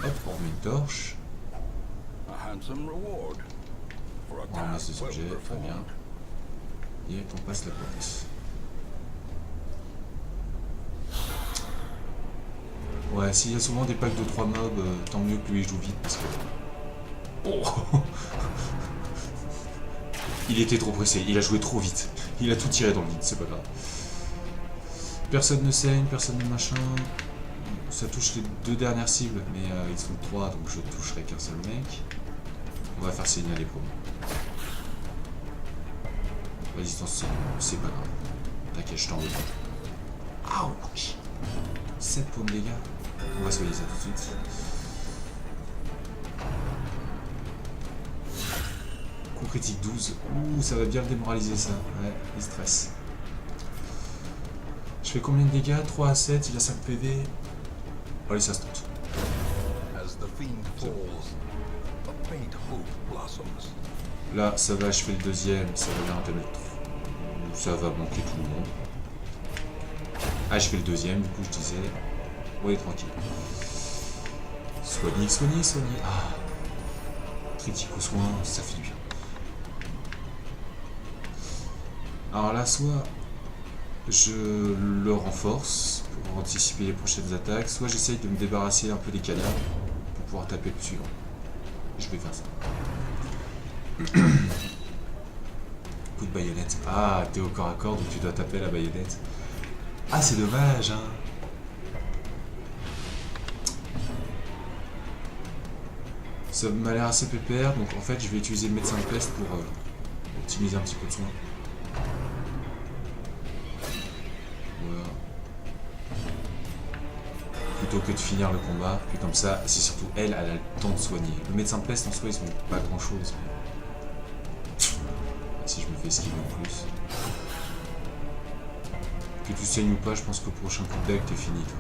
Hop, on met une torche. On ramasse des objets, très bien. Et on passe la porte. Ouais, s'il y a souvent des packs de 3 mobs, tant mieux que lui joue vite parce que... Oh. Il était trop pressé, il a joué trop vite. Il a tout tiré dans le vide, c'est pas grave. Personne ne saigne, personne ne machin. Ça touche les 2 dernières cibles, mais ils sont 3, donc je toucherai qu'un seul mec. On va faire saigner les premiers. Résistance, c'est pas grave. T'inquiète, je t'en veux. Ouch! 7 points de dégâts. On va soigner ça tout de suite. Coup critique 12. Ouh, ça va bien le démoraliser ça. Ouais, il stresse. Je fais combien de dégâts? 3 à 7, il a 5 PV. Allez, ça se tente. Là, ça va achever le deuxième, ça va bien entamer le trou. Ça va manquer tout le monde. Achever le deuxième, du coup, je disais. Oui, tranquille. Soigner, soigner, soigner. Ah. Critique au soin, ça fait du bien. Alors là, soit je le renforce pour anticiper les prochaines attaques, soit j'essaye de me débarrasser un peu des cadavres pour pouvoir taper le suivant. Je vais faire ça. Coup de baïonnette. Ah, t'es au corps à corps, donc tu dois taper la baïonnette. Ah, c'est dommage, hein. Ça m'a l'air assez pépère, donc en fait je vais utiliser le médecin de peste pour optimiser un petit peu de soin. Voilà. Plutôt que de finir le combat, puis comme ça, c'est surtout elle a le temps de soigner. Le médecin de peste en soi, ils sont pas grand chose. Mais... si je me fais esquiver en plus. Que tu saignes ou pas, je pense qu'au prochain coup de dague, t'es fini, toi.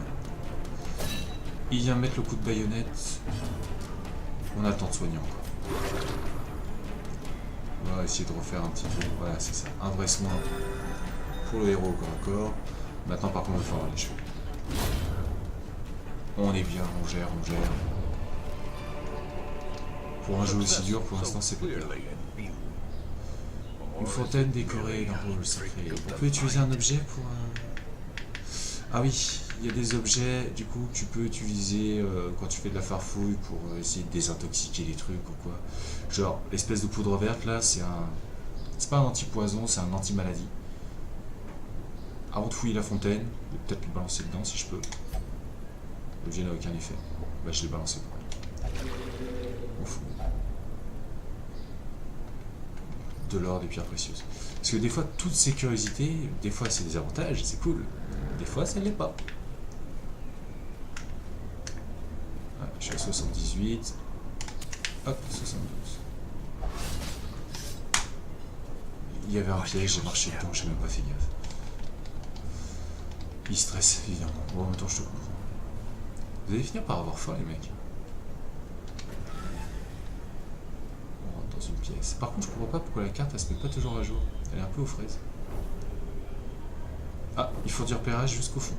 Il vient mettre le coup de baïonnette. On a le temps de soigner encore. On va essayer de refaire un petit peu. Voilà, c'est ça. Un vrai soin pour le héros au corps à corps. Maintenant, par contre, il va falloir les cheveux. On est bien, on gère, on gère. Pour un jeu aussi dur, pour l'instant, c'est pas clair. Une fontaine décorée d'un rôle sacré. On peut utiliser un objet pour... Ah oui, il y a des objets, du coup, que tu peux utiliser quand tu fais de la farfouille pour essayer de désintoxiquer les trucs ou quoi. Genre, l'espèce de poudre verte, là, c'est un... C'est pas un anti-poison, c'est un anti-maladie. Avant de fouiller la fontaine, je vais peut-être le balancer dedans si je peux. L'objet n'a aucun effet. Bah je l'ai balancé pour rien. On fout. De l'or, des pierres précieuses. Parce que des fois, toutes ces curiosités, des fois c'est des avantages, c'est cool. Des fois, ça ne l'est pas. Ah, je suis à 78. Hop, 72. Il y avait un piège, j'ai marché dedans, j'ai même pas fait gaffe. Il stresse, évidemment. Bon, en même temps, je te comprends. Vous allez finir par avoir faim, les mecs. On rentre dans une pièce. Par contre, je comprends pas pourquoi la carte, elle se met pas toujours à jour. Elle est un peu aux fraises. Ah, il faut du repérage jusqu'au fond.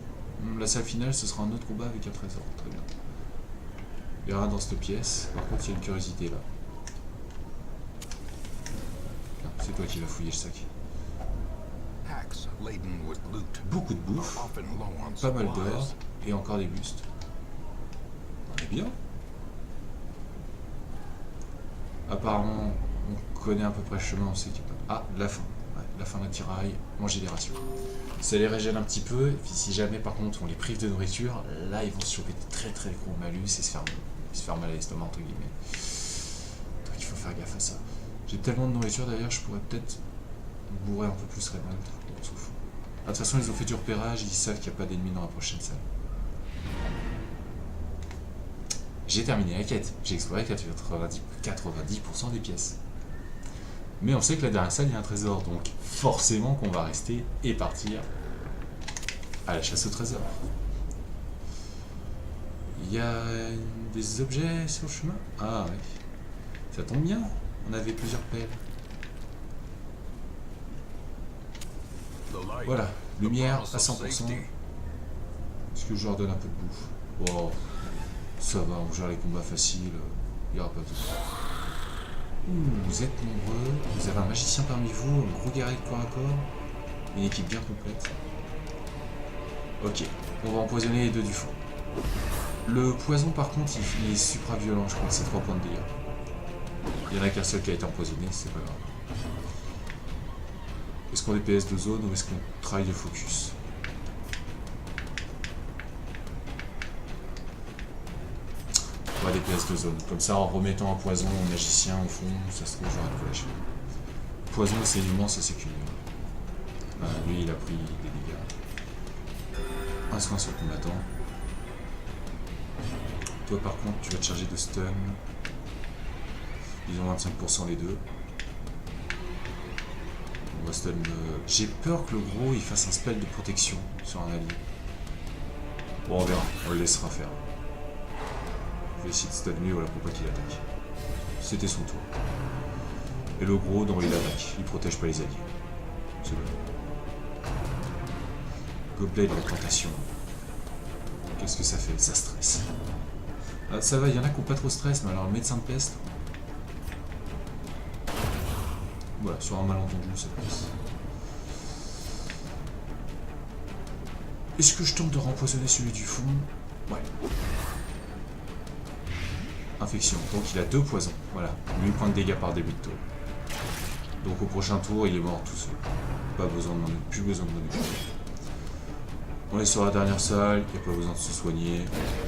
La salle finale, ce sera un autre combat avec un trésor. Très bien. Il y aura dans cette pièce. Par contre, il y a une curiosité là. C'est toi qui vas fouiller le sac. Beaucoup de bouffe, pas mal d'or, et encore des bustes. On est bien. Apparemment, on connaît à peu près le chemin, on sait qu'il y a pas... Ah, la fin. Ouais, la fin d'attirail, manger des rations. Ça les régène un petit peu, et puis si jamais par contre on les prive de nourriture, là ils vont se choper de très gros malus et se faire mal à l'estomac entre guillemets. Donc il faut faire gaffe à ça. J'ai tellement de nourriture d'ailleurs, je pourrais peut-être bourrer un peu plus Raymond. On s'en fout. Ah, de toute façon, ils ont fait du repérage, ils savent qu'il n'y a pas d'ennemis dans la prochaine salle. J'ai terminé la quête. J'ai exploré 90% des pièces. Mais on sait que la dernière salle, il y a un trésor, donc forcément qu'on va rester et partir à la chasse au trésor. Il y a des objets sur le chemin? Ah oui. Ça tombe bien. On avait plusieurs pelles. Voilà, lumière à 100%. Est-ce que je leur donne un peu de bouffe? Oh, ça va, on gère les combats faciles. Il n'y aura pas de tout. Vous êtes nombreux. Vous avez un magicien parmi vous, un gros guerrier de corps à corps. Une équipe bien complète. Ok, on va empoisonner les deux du fond. Le poison, par contre, il est supra violent. Je crois que c'est 3 points de dégâts. Il n'y en a qu'un seul qui a été empoisonné, c'est pas grave. Est-ce qu'on est PS de zone ou est-ce qu'on travaille de focus? On va des PS de zone. Comme ça, en remettant un poison au magicien au fond, ça se trouve, j'aurais pu lâcher. Poison et saignement, ça s'accumule. Lui, il a pris des dégâts. Un soin sur le combattant. Toi, par contre, tu vas te charger de stun. Ils ont 25% les deux. On va stun. J'ai peur que le gros il fasse un spell de protection sur un allié. Bon, on verra, on le laissera faire. Je vais essayer de stun lui, voilà pourquoi qu'il attaque. C'était son tour. Et le gros, non, il attaque. Il protège pas les alliés. C'est bon. Gobelet de replantation. Qu'est-ce que ça fait? Ça stresse. Ah, ça va, il y en a qui n'ont pas trop stress, mais alors le médecin de peste. Voilà, sur un malentendu, ça passe. Est-ce que je tente de rempoisonner celui du fond? Ouais. Infection. Donc il a 2 poisons. Voilà. 8 points de dégâts par début de tour. Donc au prochain tour, il est mort tout seul. Pas besoin de plus besoin de m'en occuper. On est sur la dernière salle, il n'y a pas besoin de se soigner.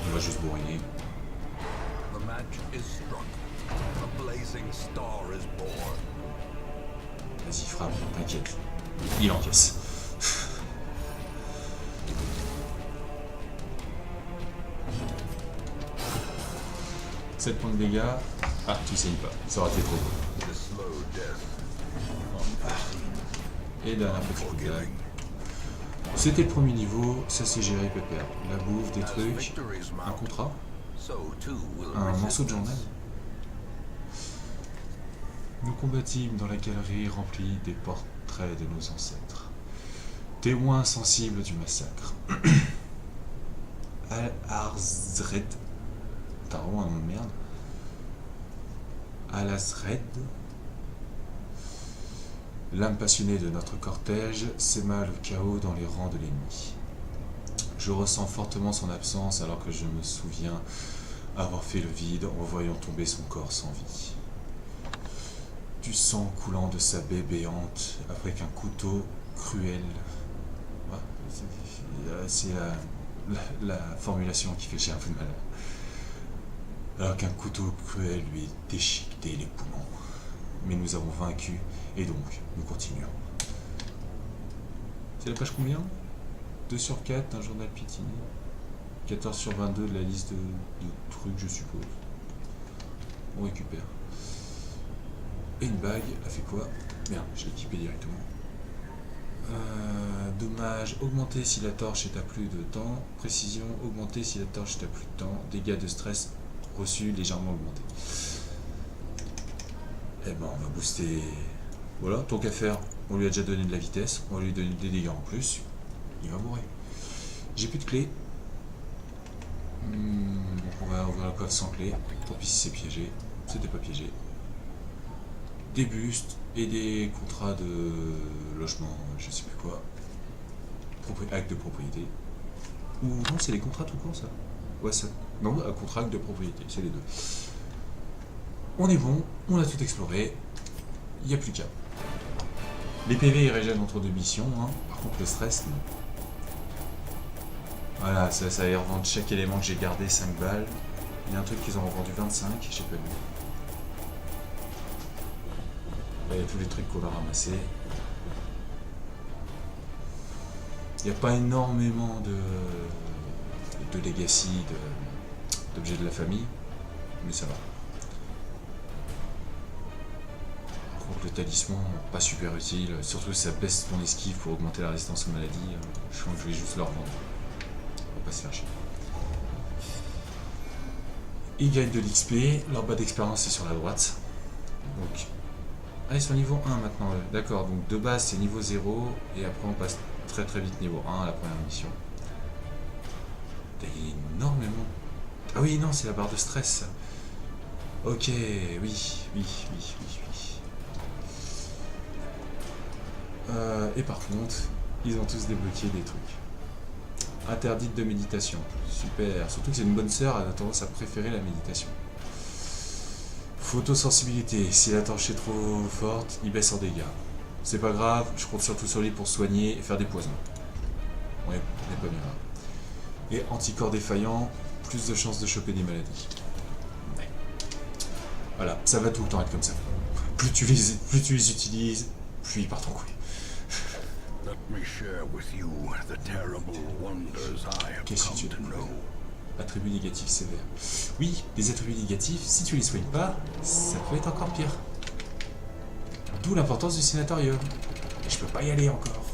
On va juste bourriner. Vas-y, frappe, t'inquiète. Il encaisse. 7 points de dégâts. Ah, tu saignes pas. Ça aurait été trop beau. Et dernière petite coup de dague. C'était le premier niveau, ça c'est géré pépère. La bouffe, des trucs, un contrat, un morceau de journal. Nous combattîmes dans la galerie remplie des portraits de nos ancêtres. Témoins sensibles du massacre. Al-Arzred. T'as vraiment un nom de merde. Al-Azred. L'âme passionnée de notre cortège sème le chaos dans les rangs de l'ennemi. Je ressens fortement son absence alors que je me souviens avoir fait le vide en voyant tomber son corps sans vie. Du sang coulant de sa baie béante après qu'un couteau cruel C'est la formulation qui fait que j'ai un peu de mal. Alors qu'un couteau cruel lui déchiquetait les poumons. Mais nous avons vaincu, et donc nous continuons. C'est la page combien? 2 sur 4, un journal piétiné. 14 sur 22 de la liste de trucs, je suppose. On récupère. Et une bague, elle fait quoi? Merde, je l'ai équipée directement. Dommage, augmenter si la torche est à plus de temps. Précision, augmenter si la torche est à plus de temps. Dégâts de stress reçus légèrement augmentés. Eh ben, on va booster. Voilà, tant qu'à faire, on lui a déjà donné de la vitesse. On va lui donner des dégâts en plus. Il va mourir. J'ai plus de clé. Donc on va ouvrir la coffre sans clé. Tant pis si c'est piégé. C'était pas piégé. Des bustes et des contrats de logement, je sais plus quoi. Acte de propriété. Ou non, c'est les contrats tout court ça. Ouais, ça. Non, un contrat acte de propriété, c'est les deux. On est bon, on a tout exploré. Il n'y a plus qu'à. Les PV ils régènent entre deux missions, hein. Par contre le stress, non. Voilà, ça va revendre chaque élément que j'ai gardé 5 balles. Il y a un truc qu'ils ont revendu 25, j'ai pas vu. Là, il y a tous les trucs qu'on a ramassés. Il n'y a pas énormément de legacy, d'objets de la famille, mais ça va. Par contre, le talisman, pas super utile, surtout si ça baisse ton esquive pour augmenter la résistance aux maladies. Je pense que je vais juste le revendre. On va pas se faire chier. Ils gagnent de l'XP, leur bas d'expérience est sur la droite. Donc, ils sont niveau 1 maintenant. D'accord, donc de base c'est niveau 0, et après on passe très très vite niveau 1 à la première mission. Il y a énormément. Ah oui, non, c'est la barre de stress. Ça. Ok, oui. Et par contre, ils ont tous débloqué des trucs. Interdite de méditation. Super. Surtout que c'est une bonne sœur, elle a tendance à préférer la méditation. Photosensibilité. Si la torche est trop forte, il baisse en dégâts. C'est pas grave, je compte surtout sur lui pour soigner et faire des poisons. Ouais, on n'est pas bien là. Et anticorps défaillant, plus de chances de choper des maladies. Ouais. Voilà, ça va tout le temps être comme ça. Plus tu les utilises, plus ils partent en couille. Qu'est-ce que tu as? Attributs négatifs sévères. Oui, les attributs négatifs, si tu les soignes pas, ça peut être encore pire. D'où l'importance du sénatorium. Et je peux pas y aller encore.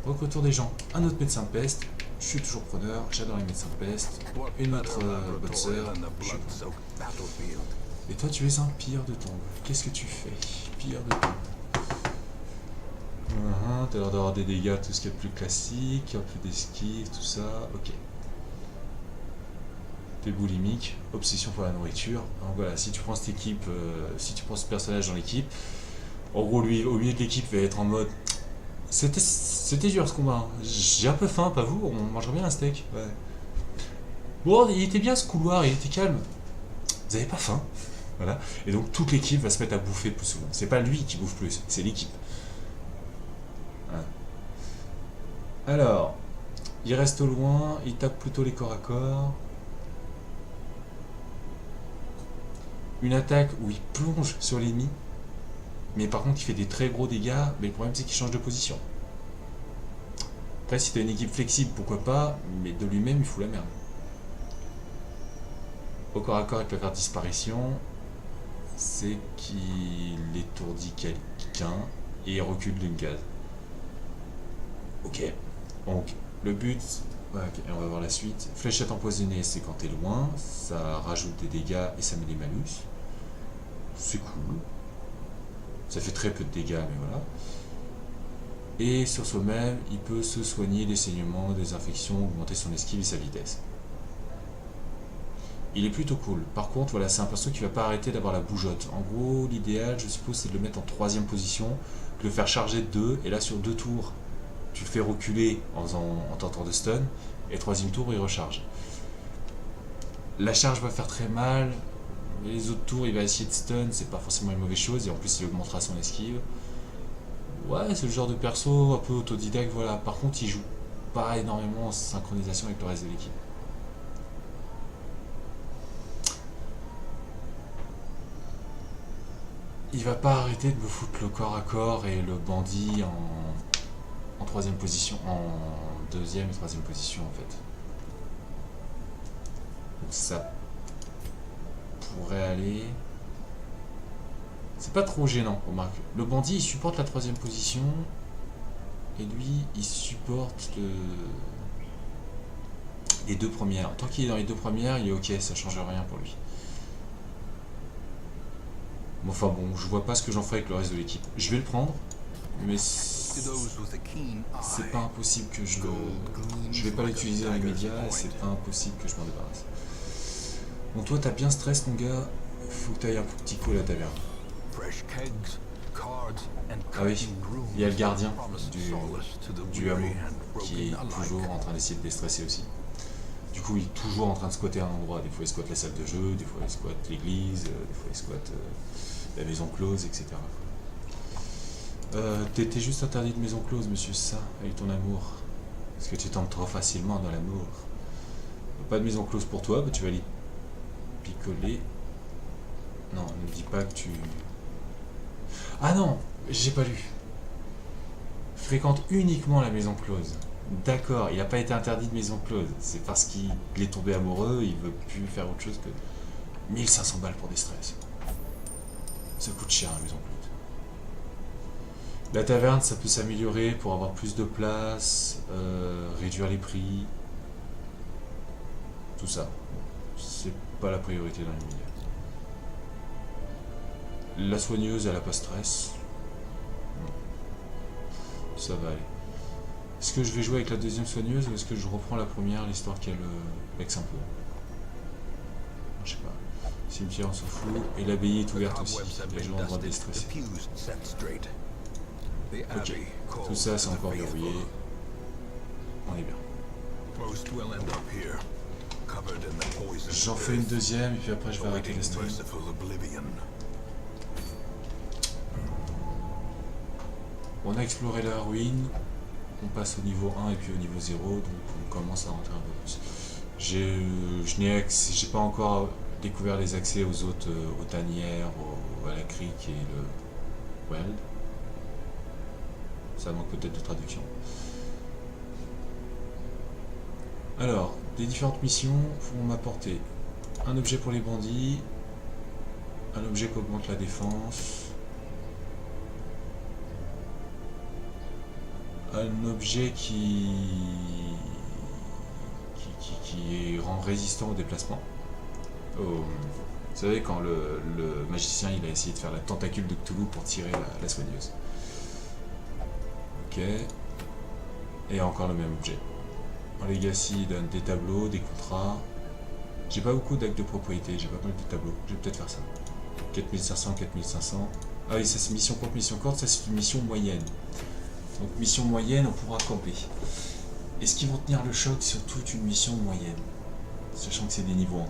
Retour des gens. Un autre médecin de peste. Je suis toujours preneur. J'adore les médecins de peste. Une autre bonne sœur. Et toi, tu es un pire de tombe. Qu'est-ce que tu fais? Pire de tombe. T'as l'air d'avoir des dégâts, tout ce qui est plus classique, un peu d'esquive, tout ça. Ok. T'es boulimique, obsession pour la nourriture. Donc voilà, si tu prends cette équipe, si tu prends ce personnage dans l'équipe, en gros, lui, au milieu de l'équipe, va être en mode. C'était dur ce combat. J'ai un peu faim, pas vous? On mangerait bien un steak. Ouais. Bon, il était bien ce couloir, il était calme. Vous avez pas faim? Voilà. Et donc toute l'équipe va se mettre à bouffer plus souvent. C'est pas lui qui bouffe plus, c'est l'équipe. Voilà. Alors, il reste au loin, il tape plutôt les corps à corps. Une attaque où il plonge sur l'ennemi, mais par contre il fait des très gros dégâts, mais le problème c'est qu'il change de position. Après si t'as une équipe flexible, pourquoi pas, mais de lui-même il fout la merde. Au corps à corps avec la carte disparition, c'est qu'il étourdit quelqu'un et il recule d'une case. Ok, donc le but, ouais, okay, on va voir la suite. Fléchette empoisonnée, c'est quand t'es loin, ça rajoute des dégâts et ça met des malus. C'est cool. Ça fait très peu de dégâts, mais voilà. Et sur soi-même, il peut se soigner des saignements, des infections, augmenter son esquive et sa vitesse. Il est plutôt cool. Par contre, voilà, c'est un perso qui va pas arrêter d'avoir la bougeotte. En gros, l'idéal, je suppose, c'est de le mettre en 3ème position, de le faire charger de 2, et là sur 2 tours, tu le fais reculer en tentant de stun, et 3ème tour, il recharge. La charge va faire très mal, les autres tours, il va essayer de stun, c'est pas forcément une mauvaise chose, et en plus, il augmentera son esquive. Ouais, c'est le genre de perso un peu autodidacte, voilà. Par contre, il joue pas énormément en synchronisation avec le reste de l'équipe. Il va pas arrêter de me foutre le corps à corps et le bandit en troisième position, en deuxième et troisième position en fait. Donc ça pourrait aller. C'est pas trop gênant, remarque. Le bandit il supporte la troisième position et lui il supporte les deux premières. Tant qu'il est dans les deux premières, il est ok, ça change rien pour lui. Enfin bon, je vois pas ce que j'en ferai avec le reste de l'équipe. Je vais le prendre, mais c'est pas impossible que je le... Je vais pas l'utiliser dans les médias, c'est pas impossible que je m'en débarrasse. Bon, toi t'as bien stress mon gars, faut que t'ailles un petit coup à la taverne. Ah oui, il y a le gardien du hameau qui est toujours en train d'essayer de déstresser aussi. Du coup, il est toujours en train de squatter un endroit. Des fois, il squatte la salle de jeu, des fois, il squatte l'église, des fois, il squatte la maison close, etc. T'étais juste interdit de maison close, monsieur, ça, avec ton amour. Parce que tu tombes trop facilement dans l'amour. Pas de maison close pour toi, bah, tu vas aller picoler. Non, ne me dis pas que tu... Ah non, j'ai pas lu. Fréquente uniquement la maison close. D'accord, il n'a pas été interdit de maison close. C'est parce qu'il est tombé amoureux, il veut plus faire autre chose que 1500 balles pour des stress. Ça coûte cher la maison close. La taverne, ça peut s'améliorer pour avoir plus de place, réduire les prix. Tout ça. C'est pas la priorité dans l'immédiat. La soigneuse, elle a pas stress. Non. Ça va aller. Est-ce que je vais jouer avec la deuxième soigneuse ou est-ce que je reprends la première, l'histoire qu'elle vexe un peu? Je sais pas. Cimetière, on s'en fout. Et l'abbaye est ouverte aussi. Les gens ont le droit de déstresser. Ok. Tout ça, c'est encore verrouillé. On est bien. J'en fais une deuxième et puis après je vais arrêter les streams. On a exploré la ruine. On passe au niveau 1 et puis au niveau 0, donc on commence à rentrer un peu plus. J'ai pas encore découvert les accès aux autres, aux tanières, à la crique et le weld. Ça manque peut-être de traduction. Alors, les différentes missions vont m'apporter un objet pour les bandits, un objet qui augmente la défense, un objet qui rend résistant au déplacement. Vous savez, quand le magicien il a essayé de faire la tentacule de Cthulhu pour tirer la soigneuse. Ok. Et encore le même objet. En Legacy, il donne des tableaux, des contrats. J'ai pas beaucoup d'actes de propriété, j'ai pas mal de tableaux. Je vais peut-être faire ça. 4500, 4500. Ah oui, ça c'est mission courte, ça c'est une mission moyenne. Donc mission moyenne, on pourra camper. Est-ce qu'ils vont tenir le choc sur toute une mission moyenne? Sachant que c'est des niveaux 1.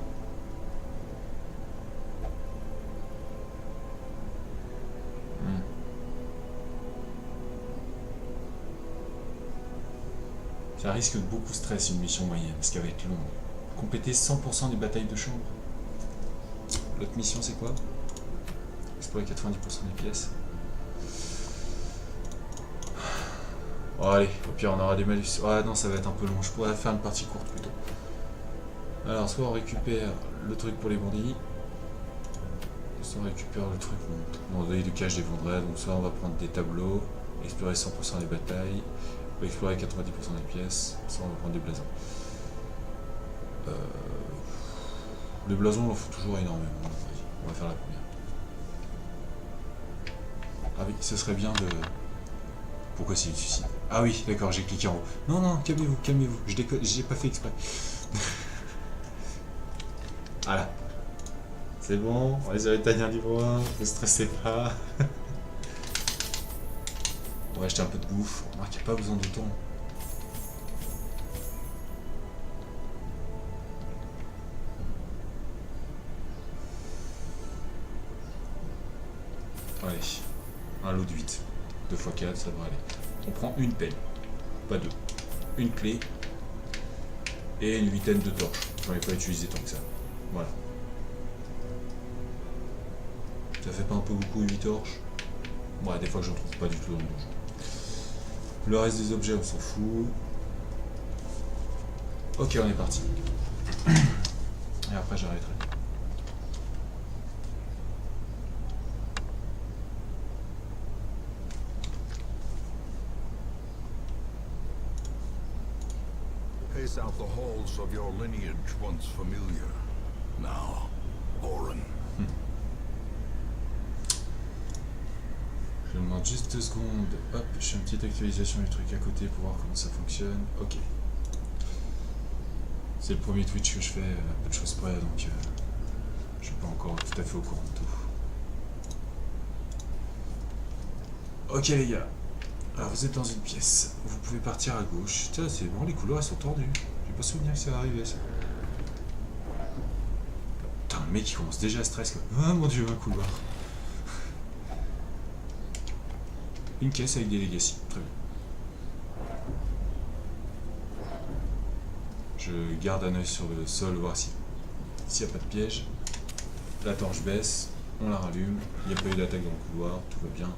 Ça risque de beaucoup stress une mission moyenne, parce qu'elle va être longue. Compléter 100% des batailles de chambre. L'autre mission c'est quoi? Explorer 90% des pièces. Oh, allez, au pire on aura des malus. Ah non, ça va être un peu long, je pourrais faire une partie courte plutôt. Alors, soit on récupère le truc pour les bandits, soit on récupère le truc bon, du cache des vendredis, donc soit on va prendre des tableaux, explorer 100% des batailles, ou explorer 90% des pièces, soit on va prendre des blasons. Les blasons, on en faut toujours énormément. On va faire la première. Ah oui, ce serait bien de... Pourquoi c'est une suicide? Ah oui, d'accord, j'ai cliqué en haut. Non, non, calmez-vous, calmez-vous. J'ai pas fait exprès. Voilà. C'est bon, on les a éteignés niveau 1, ne stressez pas. On va acheter un peu de bouffe. On remarque qu'il n'y a pas besoin de temps. Allez, un lot de 8. 2 x 4, ça devrait aller. On prend une pelle, pas deux. Une clé et une huitaine de torches. J'en ai pas utilisé tant que ça. Voilà. Ça fait pas un peu beaucoup 8 torches? Ouais, des fois que j'en trouve pas du tout dans le donjon. Le reste des objets, on s'en fout. Ok, on est parti. Et après, j'arrêterai. Pace out the halls of your lineage once familiar. Now, Orin. Je demande juste 2 secondes. Hop, je fais une petite actualisation du truc à côté pour voir comment ça fonctionne. Ok. C'est le premier Twitch que je fais, à peu de choses près, donc je suis pas encore tout à fait au courant de tout. Ok les gars. Alors vous êtes dans une pièce. Vous pouvez partir à gauche. Tiens, c'est bon, les couloirs elles sont tordus. J'ai pas souvenir que ça va arriver ça. Putain, le mec il commence déjà à stress quoi. Ah mon dieu, un couloir. Une caisse avec des legacy, très bien. Je garde un œil sur le sol, voir s'il n'y a pas de piège. La torche baisse, on la rallume, il n'y a pas eu d'attaque dans le couloir, tout va bien.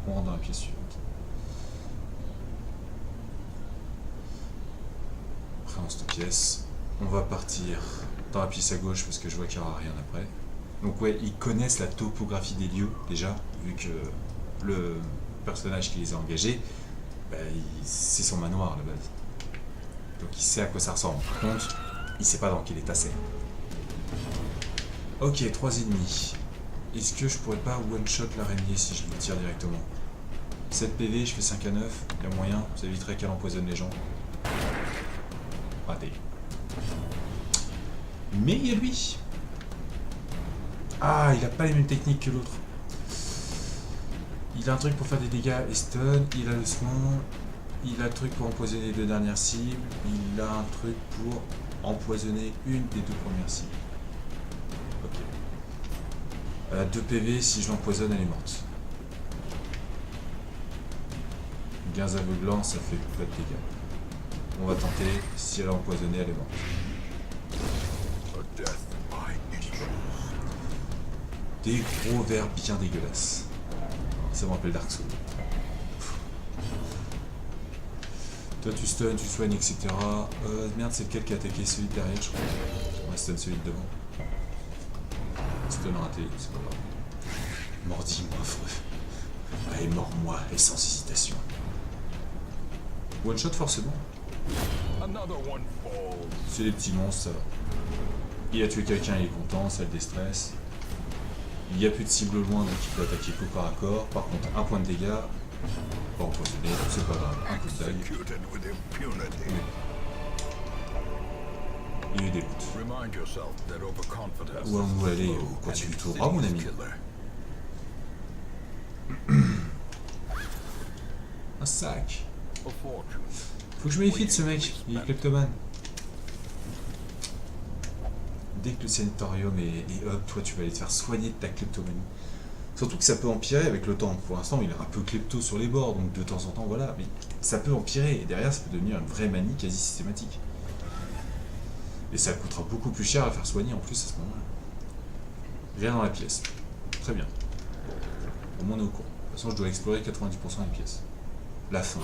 On rentre dans la pièce suivante. Après dans cette pièce, on va partir dans la pièce à gauche parce que je vois qu'il n'y aura rien après. Donc ouais, ils connaissent la topographie des lieux déjà, vu que le personnage qui les a engagés, bah, c'est son manoir à la base. Donc il sait à quoi ça ressemble. Par contre, il sait pas dans quel état c'est. Ok, 3 ennemis. Est-ce que je pourrais pas one-shot l'araignée si je le tire directement? 7 PV, je fais 5 à 9. Il y a moyen, ça éviterait qu'elle empoisonne les gens. Raté. Mais il y a lui. Ah, il a pas les mêmes techniques que l'autre. Il a un truc pour faire des dégâts et stun, il a le soin, il a le truc pour empoisonner les 2 dernières cibles, il a un truc pour empoisonner une des 2 premières cibles. Ok. Elle a 2 PV, si je l'empoisonne, elle est morte. Gaz aveuglant, ça fait pas de dégâts. On va tenter, si elle a empoisonné, elle est morte. Des gros vers bien dégueulasses. Ça me rappelle Dark Souls. Toi tu stun, tu soignes, etc. Merde, c'est lequel qui a attaqué celui de derrière, je crois. On va stun celui de devant. Stun raté, c'est pas grave. Mordi-moi, affreux. Allez, mors-moi, et sans hésitation. One shot forcément. C'est des petits monstres, ça va. Il a tué quelqu'un, il est content, ça le déstresse. Il n'y a plus de cible loin, donc il peut attaquer coup par accord. Par contre, un point de dégâts. Pas empoisonné, c'est pas grave. Un coup de dague. Il y a eu des doutes. Où allons-nous aller? Continue tout droit, mon ami. Un sac. Faut que je me méfie de ce mec, il est kleptomane. Dès que le sanatorium est up, toi tu vas aller te faire soigner de ta kleptomanie. Surtout que ça peut empirer avec le temps. Pour l'instant, il est un peu klepto sur les bords, donc de temps en temps, voilà. Mais ça peut empirer, et derrière, ça peut devenir une vraie manie quasi systématique. Et ça coûtera beaucoup plus cher à faire soigner en plus à ce moment-là. Viens dans la pièce. Très bien. Au moins on est au courant. De toute façon, je dois explorer 90% des pièces. La fin.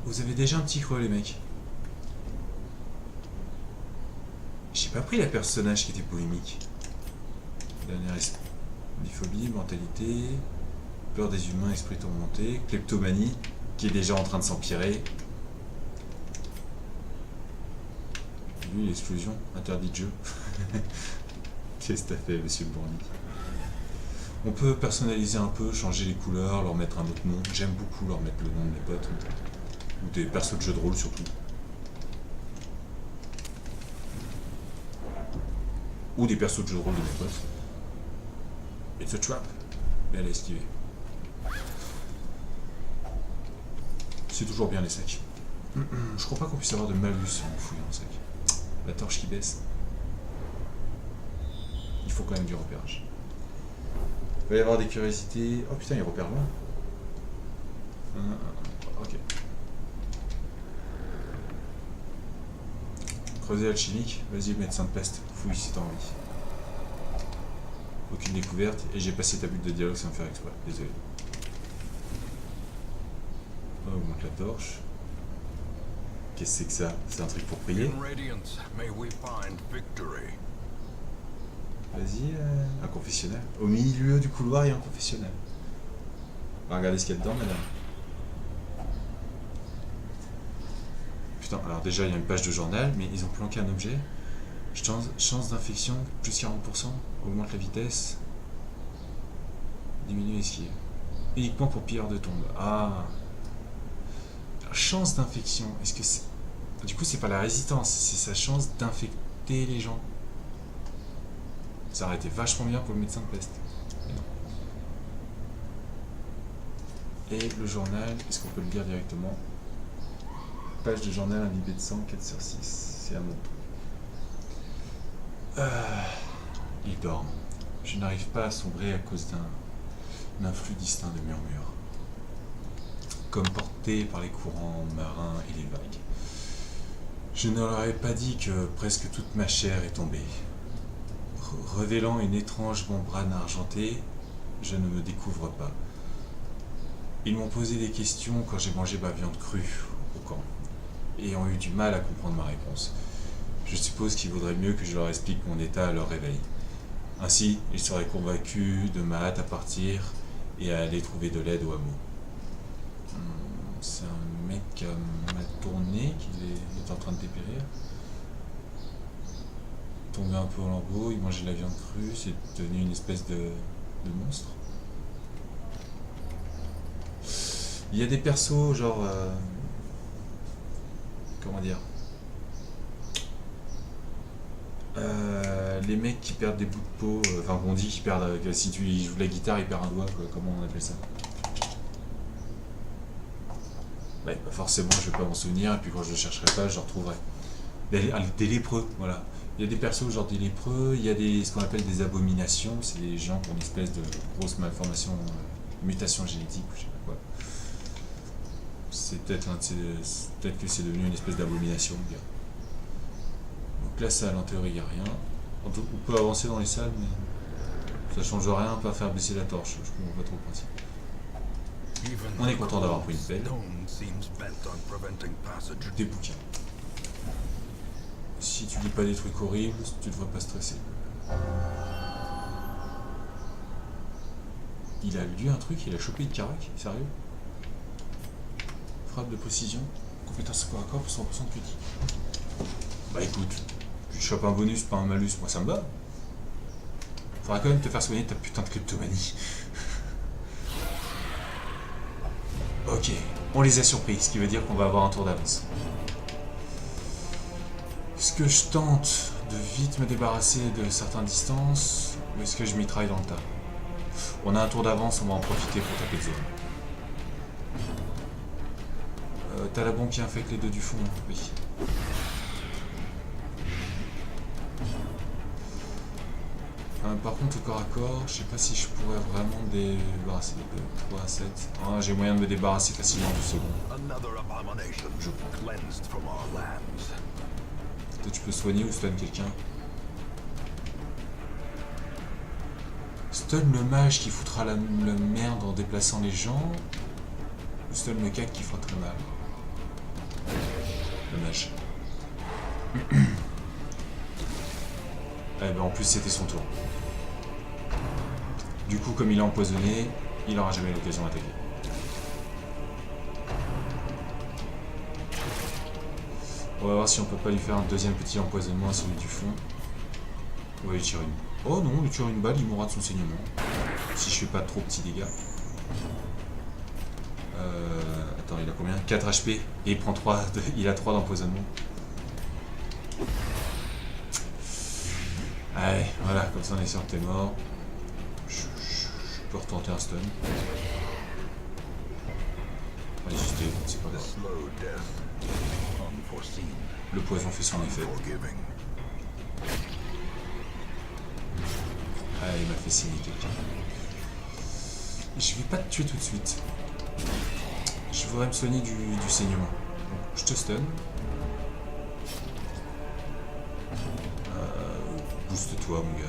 Vous avez déjà un petit creux, les mecs. J'ai pas pris la personnage qui était polémique. Dernière biphobie, mentalité, peur des humains, esprit tourmenté, kleptomanie, qui est déjà en train de s'empirer. Lui, l'explosion, interdit de jeu. Qu'est-ce que t'as fait, monsieur le bandit? On peut personnaliser un peu, changer les couleurs, leur mettre un autre nom. J'aime beaucoup leur mettre le nom de mes potes. Ou des persos de jeux de rôle surtout. Ou des persos de jeux de rôle de mes potes. It's a trap. Mais elle a esquivé. C'est toujours bien les sacs. Je crois pas qu'on puisse avoir de malus en fouillant un sac. La torche qui baisse. Il faut quand même du repérage. va y avoir des curiosités. Oh putain, il repère loin. Ok. Creuset alchimique. Vas-y, médecin de peste. Fouille si t'as envie. Aucune découverte. Et j'ai passé ta bulle de dialogue sans faire exprès. Désolé. On augmente la torche. Qu'est-ce que c'est que ça? C'est un truc pour prier? In Radiance, may we find victory. Vas-y, un confessionnal. Au milieu du couloir, il y a un confessionnal. On va regarder ce qu'il y a dedans, madame. Putain, alors déjà, il y a une page de journal, mais ils ont planqué un objet. Chance d'infection, plus 40%. Augmente la vitesse. Diminue l'esquive. Uniquement pour pilleur de tombe. Ah. Chance d'infection. Est-ce que c'est... Du coup, c'est pas la résistance, c'est sa chance d'infecter les gens. Ça aurait été vachement bien pour le médecin de peste. Mais non. Et le journal, est-ce qu'on peut le lire directement? Page de journal imbibé de sang, 4/6. C'est à mon tour. Il dort. Je n'arrive pas à sombrer à cause d'un flux distinct de murmures. Comme porté par les courants marins et les vagues. Je ne leur ai pas dit que presque toute ma chair est tombée. Révélant une étrange membrane argentée, je ne me découvre pas. Ils m'ont posé des questions quand j'ai mangé ma viande crue au camp, et ont eu du mal à comprendre ma réponse. Je suppose qu'il vaudrait mieux que je leur explique mon état à leur réveil. Ainsi, ils seraient convaincus de ma hâte à partir et à aller trouver de l'aide au hameau. C'est un mec qui a mal tourné, qui est en train de dépérir. Tombé un peu au lambeau, il mangeait de la viande crue, c'est devenu une espèce de monstre. Il y a des persos genre... comment dire, les mecs qui perdent des bouts de peau, enfin on dit qu'ils perdent, si tu joues de la guitare il perd un doigt, quoi, comment on appelle ça? Bah, forcément je vais pas m'en souvenir, et puis quand je le chercherai pas je le retrouverai. Des lépreux, voilà. Il y a des persos genre des lépreux, il y a ce qu'on appelle des abominations, c'est les gens qui ont une espèce de grosse malformation, mutation génétique ou je sais pas quoi. C'est peut-être que c'est devenu une espèce d'abomination. Donc là, ça, en théorie, il n'y a rien. On peut avancer dans les salles, mais ça change rien, pas faire baisser la torche. Je comprends pas trop le principe. On est content d'avoir pris une pelle. Des bouquins. Si tu lis pas des trucs horribles, tu devrais pas stresser. Il a lu un truc, il a chopé une carac, sérieux? Frappe de précision, compétence corps à corps pour 100% de critique. Bah écoute, tu chopes un bonus, pas un malus, moi ça me va. Faudra quand même te faire soigner de ta putain de kleptomanie. Ok, on les a surpris, ce qui veut dire qu'on va avoir un tour d'avance. Est-ce que je tente de vite me débarrasser de certaines distances, ou est-ce que je mitraille dans le tas? On a un tour d'avance, on va en profiter pour taper de zone. T'as la bombe qui infecte les deux du fond, oui. Par contre, au corps à corps, je sais pas si je pourrais vraiment me débarrasser de 3 à 7. Ah, j'ai moyen de me débarrasser facilement du second. Je prends. Peut-être tu peux soigner ou stun quelqu'un. Stun le mage qui foutra la merde en déplaçant les gens. Ou stun le cac qui fera très mal. Le mage. Eh ben en plus c'était son tour. Du coup comme il est empoisonné, il n'aura jamais l'occasion d'attaquer. On va voir si on peut pas lui faire un deuxième petit empoisonnement à celui du fond. On va lui tirer une... Oh non, lui tirer une balle, il mourra de son saignement. Si je fais pas trop petits dégâts. Attends, il a combien? 4 HP et il prend 3, il a 3 d'empoisonnement. Allez, voilà, comme ça on est sûr que t'es mort. Je peux retenter un stun. Allez, c'est pas grave. Le poison fait son effet. Ah, il m'a fait signer quelqu'un. je vais pas te tuer tout de suite. Je voudrais me soigner du saignement. Donc, je te stun. Booste-toi, mon gars.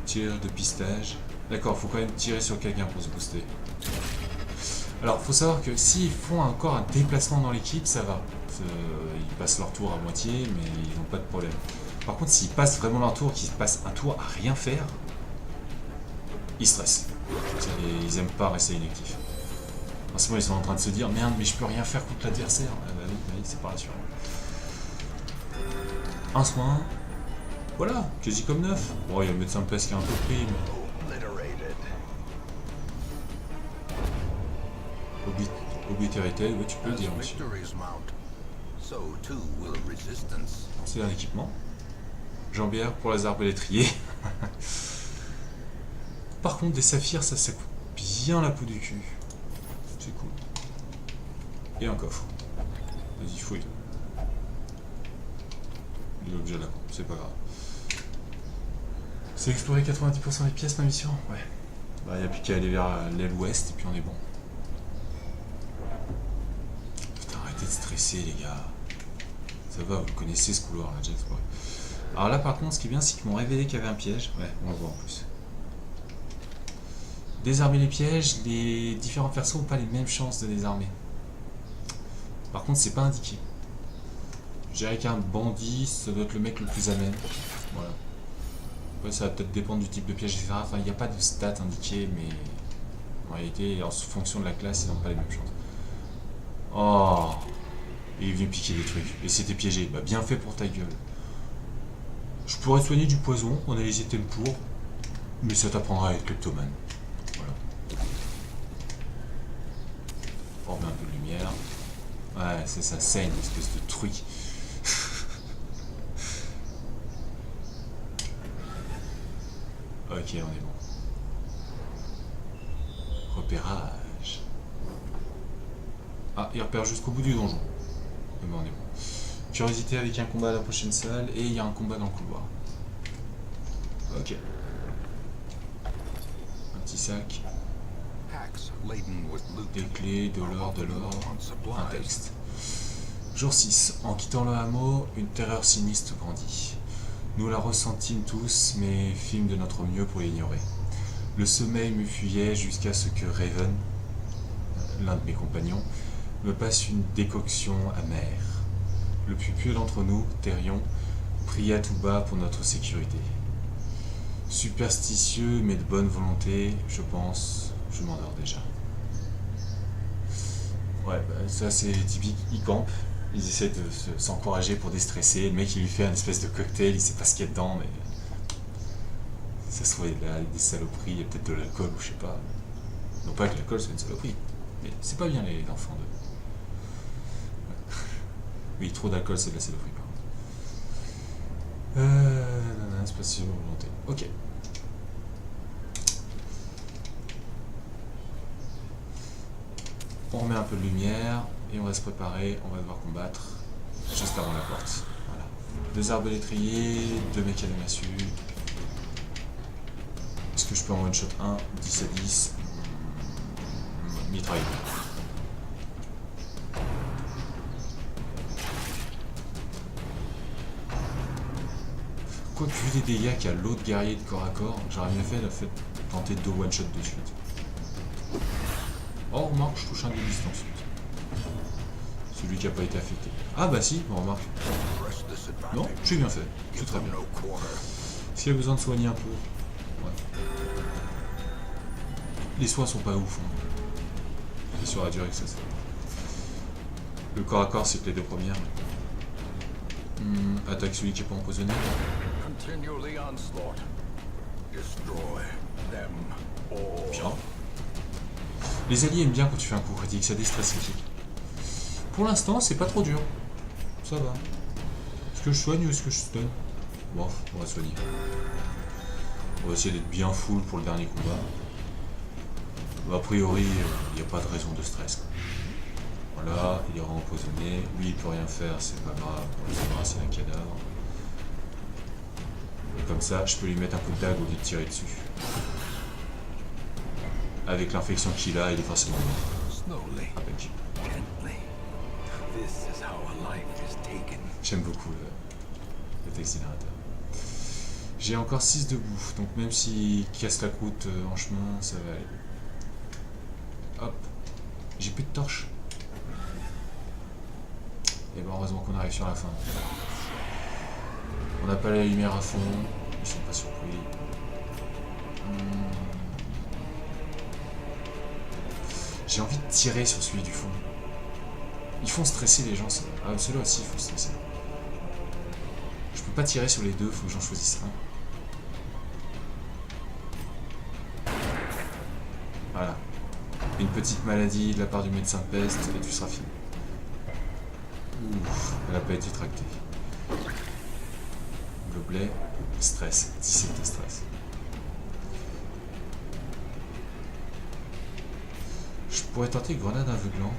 Tir de pistage. D'accord, faut quand même tirer sur quelqu'un pour se booster. Alors, faut savoir que s'ils font encore un déplacement dans l'équipe, ça va. Ils passent leur tour à moitié, mais ils n'ont pas de problème. Par contre, s'ils passent vraiment leur tour, qu'ils passent un tour à rien faire, ils stressent. Ils aiment pas rester inactifs. En ce moment, ils sont en train de se dire merde, mais je peux rien faire contre l'adversaire. Ah bah oui, c'est pas rassurant. Un soin. Voilà, quasi comme neuf. Bon, il y a le médecin de peste qui a un peu pris, mais... Obliterated, oui, tu peux le dire, monsieur. C'est un équipement. Jambière pour les arbalétriers. Par contre, des saphirs, ça coûte bien la peau du cul. C'est cool. Et un coffre. Vas-y, fouille. L'objet là, c'est pas grave. C'est explorer 90% des pièces, ma mission? Ouais. Bah, y a plus qu'à aller vers l'aile ouest et puis on est bon. Putain, arrêtez de stresser, les gars. Ça va, vous connaissez ce couloir là, déjà exploré. Alors là, par contre, ce qui est bien, c'est qu'ils m'ont révélé qu'il y avait un piège. Ouais, on le voit en plus. Désarmer les pièges, les différents persos n'ont pas les mêmes chances de désarmer. Par contre, c'est pas indiqué. Je dirais qu'un bandit, ça doit être le mec le plus à même. Voilà. Après, ça va peut-être dépendre du type de piège, etc. Enfin, il n'y a pas de stats indiquées, mais en réalité, en fonction de la classe, ils n'ont pas les mêmes chances. Oh, il est venu piquer des trucs. Et c'était piégé. Bah, bien fait pour ta gueule. Je pourrais soigner du poison, on a les items pour, mais ça t'apprendra à être kleptomane. Voilà. On remet un peu de lumière. Ouais, c'est ça, saigne, espèce de truc. Ok, on est bon. Repérage. Ah, il repère jusqu'au bout du donjon. Mais bon, on est bon. Curiosité avec un combat à la prochaine salle, et il y a un combat dans le couloir. Ok. Un petit sac. Des clés, de l'or, un texte. Jour 6. En quittant le hameau, une terreur sinistre grandit. Nous la ressentîmes tous, mais fîmes de notre mieux pour l'ignorer. Le sommeil me fuyait jusqu'à ce que Raven, l'un de mes compagnons, me passe une décoction amère. Le plus pieux d'entre nous, Thérion, pria tout bas pour notre sécurité. Superstitieux, mais de bonne volonté, je pense, je m'endors déjà. Ouais, bah, ça c'est typique, ils campent, ils essaient de s'encourager pour déstresser, le mec il lui fait un espèce de cocktail, il sait pas ce qu'il y a dedans, mais... Ça se trouve, il y a des saloperies, il y a peut-être de l'alcool ou je sais pas. Non pas que l'alcool soit une saloperie, mais c'est pas bien les enfants de... Oui, trop d'alcool, c'est de la saloperie, par contre. C'est pas si volonté. Ok. On remet un peu de lumière, et on va se préparer, on va devoir combattre, juste avant la porte. Voilà. 2 arbalétriers, 2 mecs à la massue. Est-ce que je peux en one shot 1, 10 à 10 mitraille. Quoique, vu les dégâts qu'a l'autre guerrier de corps à corps, j'aurais mieux fait tenter 2 one shot de suite. Oh, remarque, je touche un de distance. Celui qui n'a pas été affecté. Ah bah si, on remarque. Non, j'ai bien fait. C'est très bien. S'il y a besoin de soigner un peu. Ouais. Les soins sont pas ouf. Hein. C'est sur la durée que ça se fait. Le corps à corps, c'est que les 2 premières. Attaque celui qui n'est pas empoisonné. Bien. Les alliés aiment bien quand tu fais un coup critique, ça déstresse l'équipe. Pour l'instant, c'est pas trop dur. Ça va. Est-ce que je soigne ou est-ce que je stun? Bon, on va soigner. On va essayer d'être bien full pour le dernier combat. Bah, a priori, il n'y a pas de raison de stress. Voilà, il est empoisonné. Lui, il peut rien faire, c'est pas grave. On va se débarrasser d'un cadavre. Comme ça, je peux lui mettre un coup de dague au lieu de tirer dessus. Avec l'infection qu'il a, il est forcément mort. Slowly, Avec. gently. This is how a life is taken. J'aime beaucoup le texte du narrateur. J'ai encore 6 de bouffe, donc même s'il casse la croûte en chemin, ça va aller. Hop. J'ai plus de torches. Et ben heureusement qu'on arrive sur la fin. On n'a pas la lumière à fond, ils sont pas surpris. J'ai envie de tirer sur celui du fond. Ils font stresser les gens, ça. Ah, celui-là aussi, il faut stresser. Je peux pas tirer sur les deux, faut que j'en choisisse un. Voilà. Une petite maladie de la part du médecin de peste et tu seras fini. Ouf, elle n'a pas été tractée. Gobelet, stress, 17 de stress. Je pourrais tenter grenade aveuglante.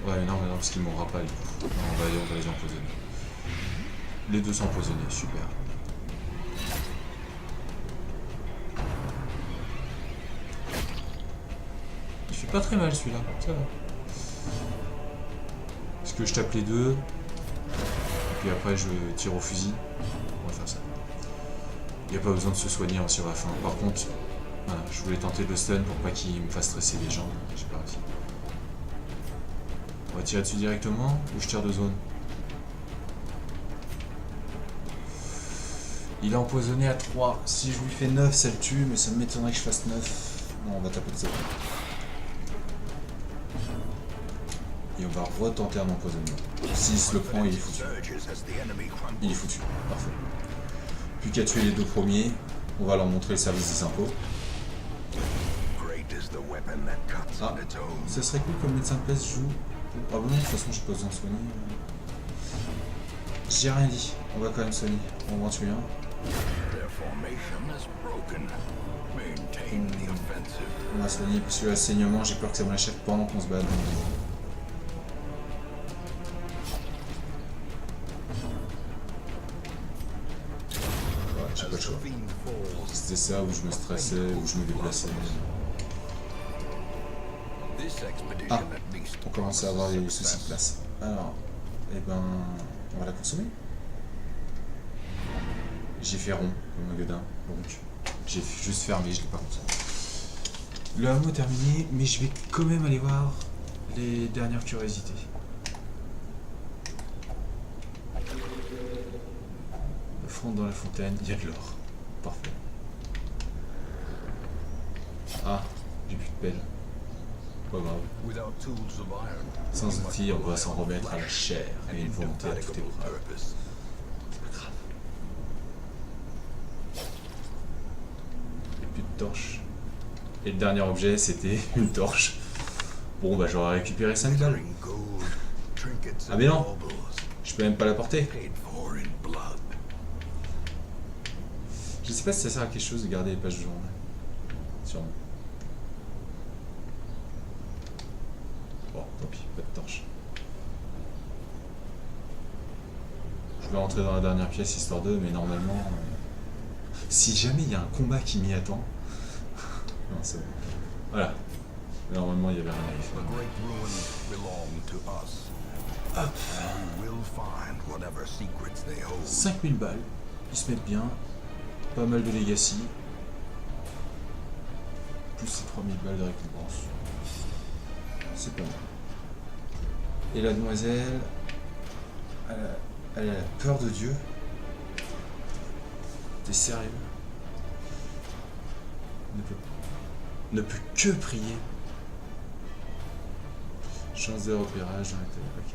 Ouais, non, mais non, parce qu'il ne mourra pas du coup. Non, on va les empoisonner. Les deux sont empoisonnés, super. Il fait pas très mal celui-là, ça va. Est-ce que je tape les deux? Et puis après je tire au fusil. On va faire ça. Il n'y a pas besoin de se soigner sur la fin. Par contre, voilà, je voulais tenter le stun pour pas qu'il me fasse stresser les gens. J'ai pas réussi. On va tirer dessus directement ou je tire de zone? Il est empoisonné à 3. Si je lui fais 9, ça le tue, mais ça m'étonnerait que je fasse 9. Non, on va taper de zone. Et on va retenter un empoisonnement. S'il se le prend, il est foutu. Il est foutu. Parfait. Plus qu'à tuer les deux premiers, on va leur montrer le service des impôts. Ah, ça serait cool comme médecin de peste joue. Ah bon, de toute façon, j'ai pas besoin de soigner. J'ai rien dit. On va quand même soigner. On va en tuer un. On va soigner parce que le saignement, j'ai peur que ça me l'achève pendant qu'on se bat. J'ai pas le choix. C'était ça où je me stressais, où je me déplaçais. Ah, on commence à avoir des soucis de place. Alors, eh ben, on va la consommer. J'ai fait rond, comme un gueudin, donc j'ai juste fermé, je l'ai pas consommé. Le hameau est terminé, mais je vais quand même aller voir les dernières curiosités. Offrande dans la fontaine, il y a de l'or. Parfait. Ah, j'ai plus de pelle. Pas grave. Sans outils, on va s'en remettre à la chair et une volonté à toute épreuve. C'est pas grave. Et plus de torche. Et le dernier objet, c'était une torche. Bon, bah j'aurais récupéré 5 balles. Ah mais non, je peux même pas la porter. Je sais pas si ça sert à quelque chose de garder les pages de journal. Sûrement. Bon, tant pis, pas de torche. Je vais rentrer dans la dernière pièce histoire de, mais normalement... si jamais il y a un combat qui m'y attend... non, c'est bon. Voilà. Normalement, il y avait rien à y faire. Hop. 5000 balles. Ils se mettent bien. Pas mal de legacy. Plus ces 3000 balles de récompense. C'est pas mal. Et la demoiselle... elle a la peur de Dieu. T'es sérieux? Ne peut que prier. Chance de repérage dans la télé. Ok.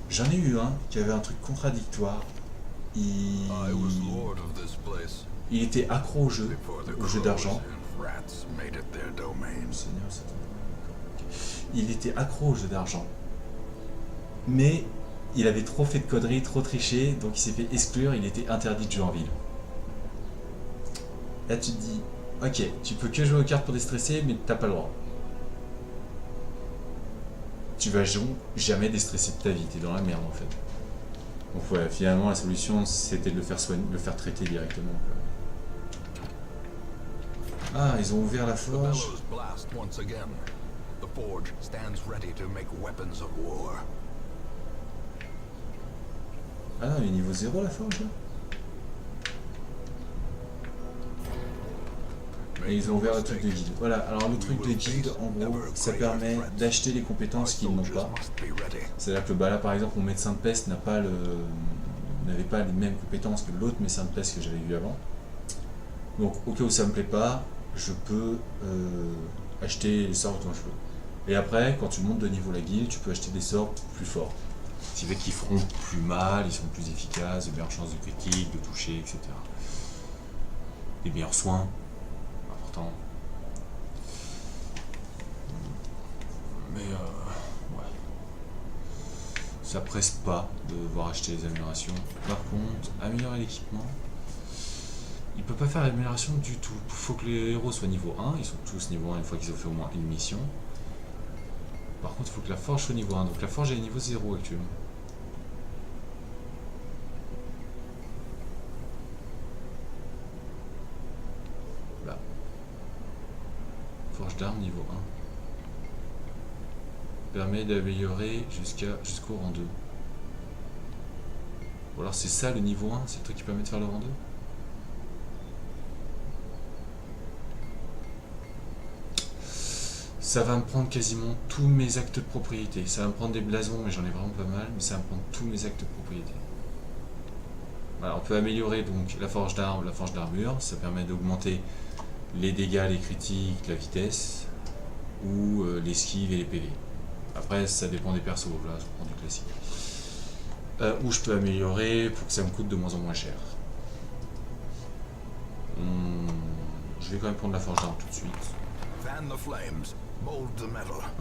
J'en ai eu un qui avait un truc contradictoire. Il était accro au jeu d'argent. Il était accro au jeu d'argent. Mais il avait trop fait de conneries, trop triché, donc il s'est fait exclure, il était interdit de jouer en ville. Là tu te dis, ok, tu peux que jouer aux cartes pour déstresser, mais t'as pas le droit. Tu vas jamais déstresser de ta vie, t'es dans la merde en fait. Donc ouais, finalement la solution c'était de le faire soigner, de le faire traiter directement. Ah, ils ont ouvert la The forge. bellows blast once again. The forge stands ready to make weapons of war. Ah non, il est niveau 0 la forge là. Et ils ont ouvert le truc de guilde. Voilà, alors le truc de guilde, en gros, ça permet d'acheter les compétences qu'ils n'ont pas. C'est-à-dire que bah, là, par exemple, mon médecin de peste n'avait pas les mêmes compétences que l'autre médecin de peste que j'avais vu avant. Donc, au cas où ça me plaît pas, je peux acheter les sorts dont je veux. Et après, quand tu montes de niveau la guilde, tu peux acheter des sorts plus forts. Ce qui fait qu'ils feront plus mal, ils seront plus efficaces, de meilleures chances de critique, de toucher, etc. Des meilleurs soins. Mais ouais, ça presse pas de devoir acheter les améliorations. Par contre, améliorer l'équipement, il peut pas faire l'amélioration du tout. Il faut que les héros soient niveau 1, ils sont tous niveau 1 une fois qu'ils ont fait au moins une mission. Par contre, il faut que la forge soit niveau 1, donc la forge est niveau 0 actuellement. Forge d'armes niveau 1. Permet d'améliorer jusqu'au rang 2. Ou alors c'est ça le niveau 1, c'est le truc qui permet de faire le rang 2. Ça va me prendre quasiment tous mes actes de propriété. Ça va me prendre des blasons, mais j'en ai vraiment pas mal, mais ça va me prendre tous mes actes de propriété. Voilà, on peut améliorer donc la forge d'armes, la forge d'armure, ça permet d'augmenter les dégâts, les critiques, la vitesse, ou l'esquive et les PV. Après, ça dépend des persos, là, je prends du classique. Ou je peux améliorer pour que ça me coûte de moins en moins cher. Je vais quand même prendre la forge d'armes tout de suite.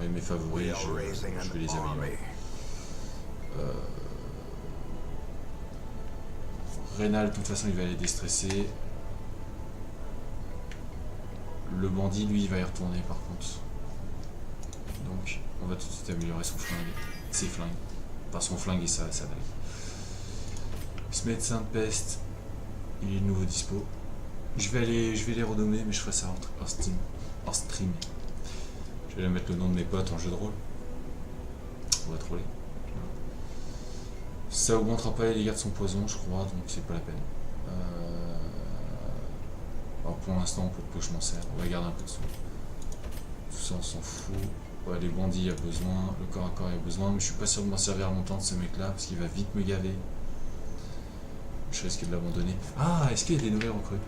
Oui, mes favoris, je vais les améliorer. Rénal, de toute façon, il va les déstresser. Le bandit, lui, il va y retourner par contre. Donc, on va tout de suite améliorer son flingue, ses flingues. Enfin, son flingue et sa dague. Ce médecin de peste, il est de nouveau dispo. Je vais les renommer, mais je ferai ça hors stream. Je vais aller mettre le nom de mes potes en jeu de rôle. On va troller. Ça augmentera pas les dégâts de son poison, je crois, donc c'est pas la peine. Alors pour l'instant, pour peu que je m'en sers, on va garder un peu de soin. Tout ça, on s'en fout. Ouais, les bandits, il y a besoin. Le corps à corps, il y a besoin. Mais je suis pas sûr de m'en servir longtemps de ce mec-là, parce qu'il va vite me gaver. Je risque de l'abandonner. Ah, est-ce qu'il y a des nouvelles recrues?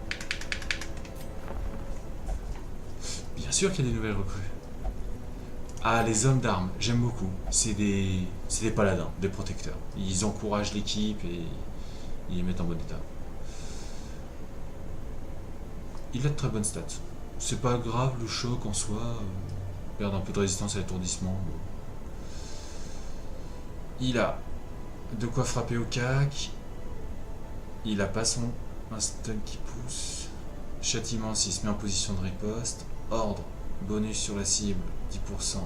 Bien sûr qu'il y a des nouvelles recrues. Ah, les hommes d'armes, j'aime beaucoup. C'est des paladins, des protecteurs. Ils encouragent l'équipe et ils les mettent en bon état. Il a de très bonnes stats. C'est pas grave le choc en soi. Perdre un peu de résistance à l'étourdissement. Bon. Il a de quoi frapper au cac. Il a pas son un stun qui pousse. Châtiment s'il se met en position de riposte. Ordre, bonus sur la cible, 10%.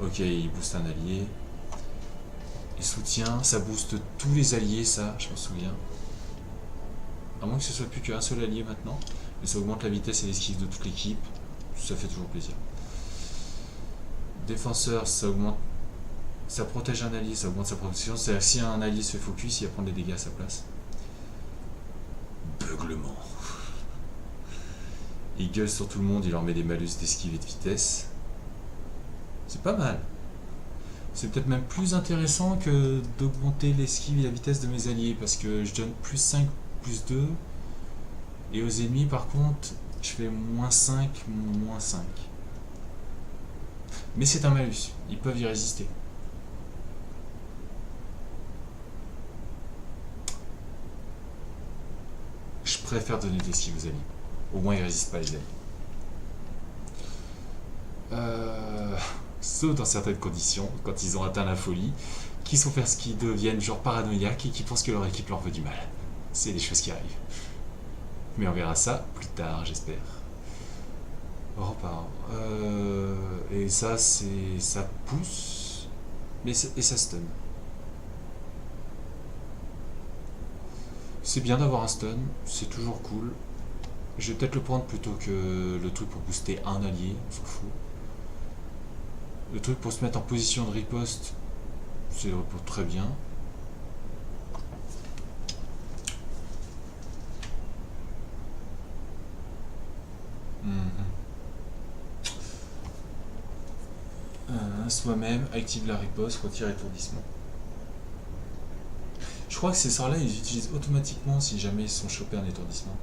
Ok, il booste un allié. Et soutien, ça booste tous les alliés, ça, je m'en souviens. À moins que ce soit plus qu'un seul allié maintenant. Mais ça augmente la vitesse et l'esquive de toute l'équipe. Ça fait toujours plaisir. Défenseur, ça augmente. Ça protège un allié, ça augmente sa protection. C'est-à-dire que si un allié se fait focus, il va prendre des dégâts à sa place. Beuglement. Il gueule sur tout le monde, il leur met des malus d'esquive et de vitesse. C'est pas mal. C'est peut-être même plus intéressant que d'augmenter l'esquive et la vitesse de mes alliés, parce que je donne plus 5, plus 2. Et aux ennemis, par contre, je fais moins 5, moins 5. Mais c'est un malus, ils peuvent y résister. Je préfère donner de l'esquive aux alliés. Au moins, ils résistent pas les alliés. Sauf dans certaines conditions, quand ils ont atteint la folie, qui sont faire ce qu'ils deviennent genre paranoïaques et qui pensent que leur équipe leur veut du mal. C'est des choses qui arrivent. Mais on verra ça plus tard, j'espère. On repart. Et ça, ça pousse. Et ça stun. C'est bien d'avoir un stun, c'est toujours cool. Je vais peut-être le prendre plutôt que le truc pour booster un allié, on s'en fout. Le truc pour se mettre en position de riposte, c'est très bien. Soi-même, active la riposte, retire étourdissement. Je crois que ces sorts-là, ils utilisent automatiquement si jamais ils sont chopés un étourdissement.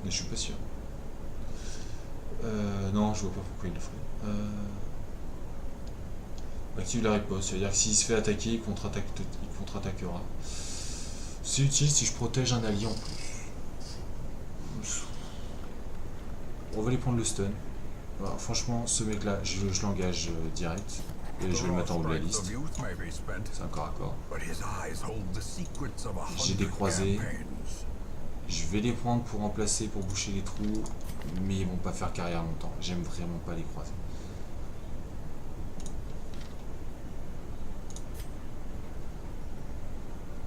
Mais je suis pas sûr. Non, je vois pas pourquoi il le ferait. Active la riposte, c'est-à-dire que s'il se fait attaquer, il contre-attaquera. C'est utile si je protège un allié en plus. On va aller prendre le stun. Alors, franchement, ce mec-là, je l'engage direct. Et je vais le mettre en haut de la liste. C'est un corps à corps. J'ai des croisés. Je vais les prendre pour remplacer, pour boucher les trous. Mais ils vont pas faire carrière longtemps. J'aime vraiment pas les croisés.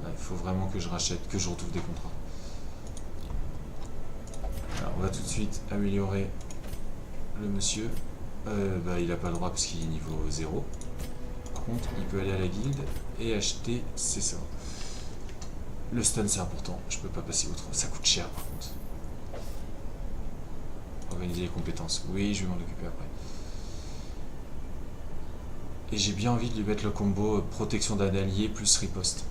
Il faut vraiment que je rachète, que je retrouve des contrats. Alors, on va tout de suite améliorer le monsieur. Il a pas le droit parce qu'il est niveau 0. Par contre, il peut aller à la guilde et acheter ses sorts. Le stun, c'est important. Je peux pas passer outre. Ça coûte cher, par contre. Organiser les compétences. Oui, je vais m'en occuper après. Et j'ai bien envie de lui mettre le combo protection d'un allié plus riposte.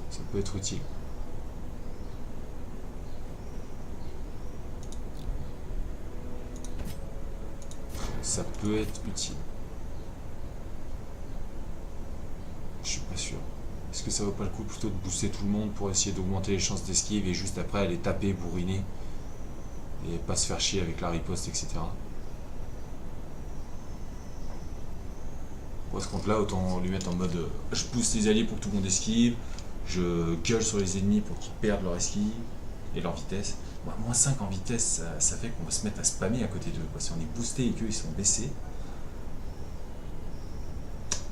Ça peut être utile. Ça peut être utile. Je suis pas sûr. Est-ce que ça vaut pas le coup plutôt de booster tout le monde pour essayer d'augmenter les chances d'esquive et juste après aller taper, bourriner et pas se faire chier avec la riposte, etc. Pour ce compte là, autant lui mettre en mode je booste les alliés pour que tout le monde esquive, je gueule sur les ennemis pour qu'ils perdent leur esquive et leur vitesse. Bon, moins 5 en vitesse, ça fait qu'on va se mettre à spammer à côté d'eux. Si on est boosté et qu'eux ils sont baissés,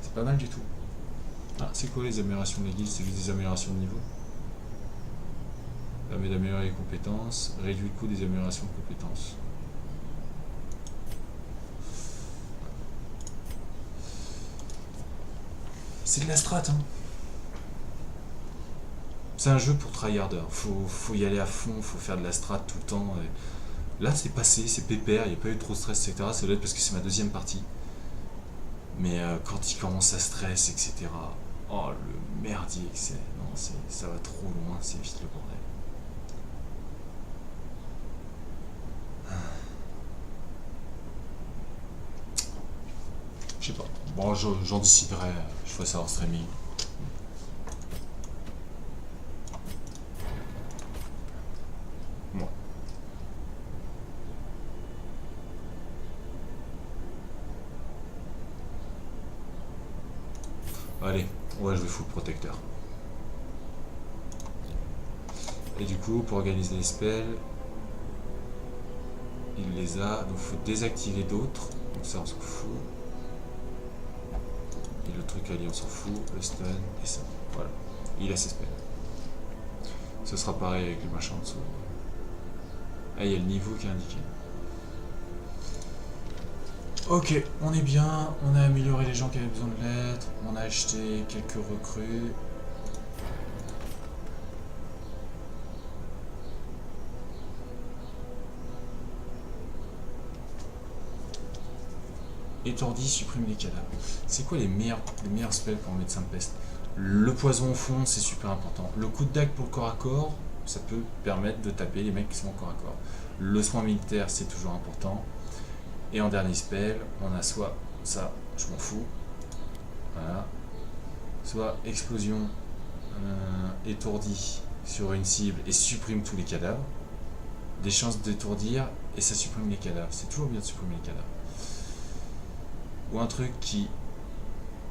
c'est pas mal du tout. Ah, c'est quoi les améliorations de la guilde? C'est juste des améliorations de niveau. Permet d'améliorer les compétences, réduit le coût des améliorations de compétences. C'est de la strat, hein. C'est un jeu pour tryharder. Faut y aller à fond, faut faire de la strat tout le temps. Et là, c'est passé, c'est pépère, il n'y a pas eu trop de stress, etc. Ça doit être parce que c'est ma deuxième partie. Mais quand il commence à stress, etc. Oh, le merdier que c'est. Non, ça va trop loin, c'est vite le bordel. Je sais pas. Bon, j'en déciderai. Je ferai ça en streaming. Moi. Allez, ouais, je vais foutre protecteur. Et du coup, pour organiser les spells, il les a. Donc, il faut désactiver d'autres. Donc, ça, on s'en fout. Et le truc allié, on s'en fout. Le stun et ça. Voilà. Il a ses spells. Ce sera pareil avec le machin en dessous. Ah, il y a le niveau qui est indiqué. Ok, on est bien. On a amélioré les gens qui avaient besoin de l'être. On a acheté quelques recrues. Étourdi, supprime les cadavres. C'est quoi les meilleurs spells pour médecin de peste? Le poison au fond, c'est super important. Le coup de dague pour le corps à corps, ça peut permettre de taper les mecs qui sont en corps à corps. Le soin militaire, c'est toujours important. Et en dernier spell, on a soit ça, je m'en fous. Voilà. Soit explosion étourdi sur une cible et supprime tous les cadavres. Des chances d'étourdir et ça supprime les cadavres. C'est toujours bien de supprimer les cadavres. Ou un truc qui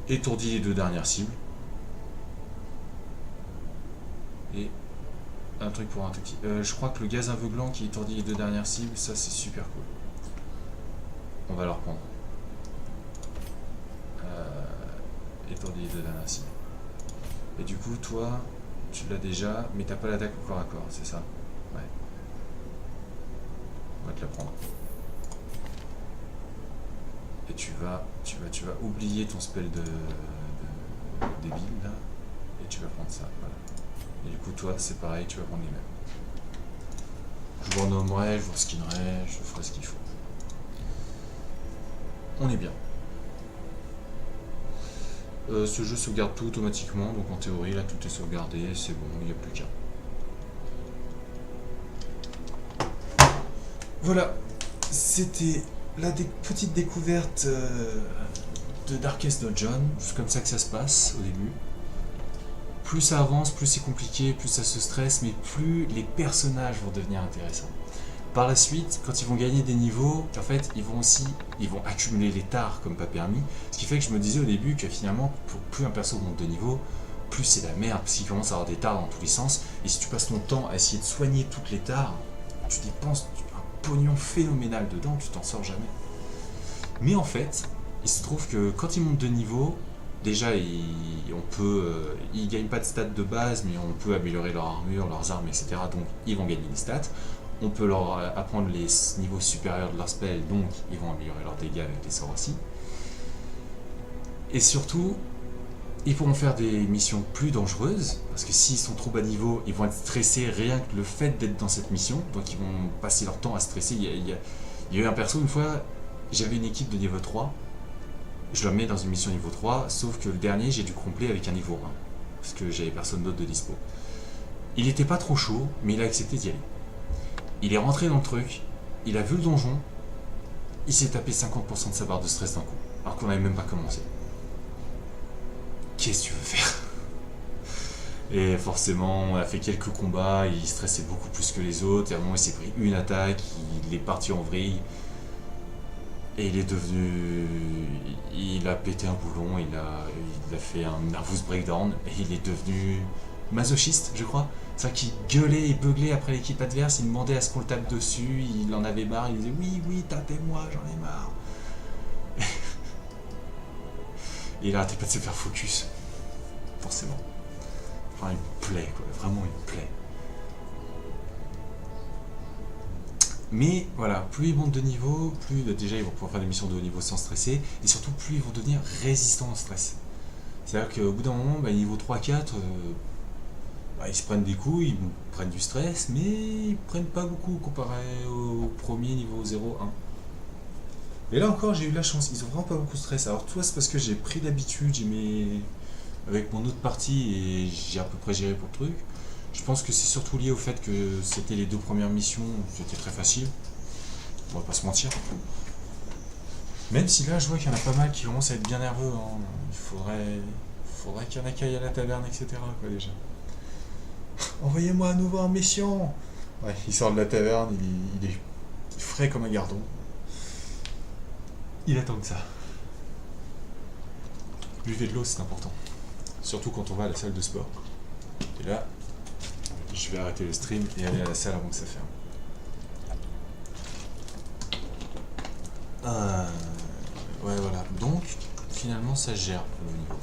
étourdit les deux dernières cibles. Et un truc pour un truc. Je crois que le gaz aveuglant qui étourdit les deux dernières cibles, ça c'est super cool. on va leur prendre. Étourdi de Danassi. Et du coup, toi, tu l'as déjà, mais t'as pas l'attaque au corps à corps, c'est ça? Ouais. On va te la prendre. Et tu vas oublier ton spell de débile là. Et tu vas prendre ça, voilà. Et du coup, toi, c'est pareil, tu vas prendre les mêmes. Je vous renommerai, je vous skinnerai, je ferai ce qu'il faut. On est bien. Ce jeu sauvegarde tout automatiquement, donc en théorie, là, tout est sauvegardé, c'est bon, il n'y a plus qu'à. Voilà, c'était la petite découverte de Darkest Dungeon. C'est comme ça que ça se passe au début. Plus ça avance, plus c'est compliqué, plus ça se stresse, mais plus les personnages vont devenir intéressants. Par la suite, quand ils vont gagner des niveaux, en fait, ils vont accumuler les tares comme pas permis. Ce qui fait que je me disais au début que finalement, plus un perso monte de niveau, plus c'est la merde, parce qu'il commence à avoir des tares dans tous les sens. Et si tu passes ton temps à essayer de soigner toutes les tares, tu dépenses un pognon phénoménal dedans, tu t'en sors jamais. Mais en fait, il se trouve que quand ils montent de niveau, déjà, ils gagnent pas de stats de base, mais on peut améliorer leur armure, leurs armes, etc. Donc, ils vont gagner des stats. On peut leur apprendre les niveaux supérieurs de leur spell, donc ils vont améliorer leurs dégâts avec les sorts aussi. Et surtout, ils pourront faire des missions plus dangereuses, parce que s'ils sont trop bas niveau, ils vont être stressés rien que le fait d'être dans cette mission, donc ils vont passer leur temps à stresser. Il y a eu un perso, une fois, j'avais une équipe de niveau 3, je le mets dans une mission niveau 3, sauf que le dernier, j'ai dû compléter avec un niveau 1, parce que j'avais personne d'autre de dispo. Il était pas trop chaud, mais il a accepté d'y aller. Il est rentré dans le truc, il a vu le donjon, il s'est tapé 50% de sa barre de stress d'un coup, alors qu'on n'avait même pas commencé. Qu'est-ce que tu veux faire? Et forcément, on a fait quelques combats, il stressait beaucoup plus que les autres, et à un moment il s'est pris une attaque, il est parti en vrille, et il a pété un boulon, il a fait un nervous breakdown, et il est devenu masochiste, je crois. C'est vrai qu'il gueulait et beuglait après l'équipe adverse, il demandait à ce qu'on le tape dessus, il en avait marre, il disait oui, tapez-moi, j'en ai marre. Et il arrêtait pas de se faire focus, forcément. Enfin, il me plaît, quoi, vraiment il me plaît. Mais voilà, plus ils montent de niveau, plus déjà ils vont pouvoir faire des missions de haut niveau sans stresser, et surtout plus ils vont devenir résistants au stress. C'est-à-dire qu'au bout d'un moment, niveau 3-4, ils se prennent des coups, ils prennent du stress, mais ils prennent pas beaucoup comparé au premier niveau 0-1. Et là encore, j'ai eu de la chance, ils ont vraiment pas beaucoup de stress. Alors toi, c'est parce que j'ai pris l'habitude, avec mon autre partie, et j'ai à peu près géré pour le truc. Je pense que c'est surtout lié au fait que c'était les 2 premières missions, c'était très facile. On va pas se mentir. Même si là, je vois qu'il y en a pas mal qui commencent à être bien nerveux. Hein. Il faudrait qu'il y en a qui aillent à la taverne, etc. quoi, déjà. Envoyez-moi à nouveau en mission. Ouais, il sort de la taverne, il est frais comme un gardon. Il attend que ça. Buvez de l'eau, c'est important. Surtout quand on va à la salle de sport. Et là, je vais arrêter le stream et aller à la salle avant que ça ferme. Ouais, voilà. Donc, finalement, ça gère le niveau.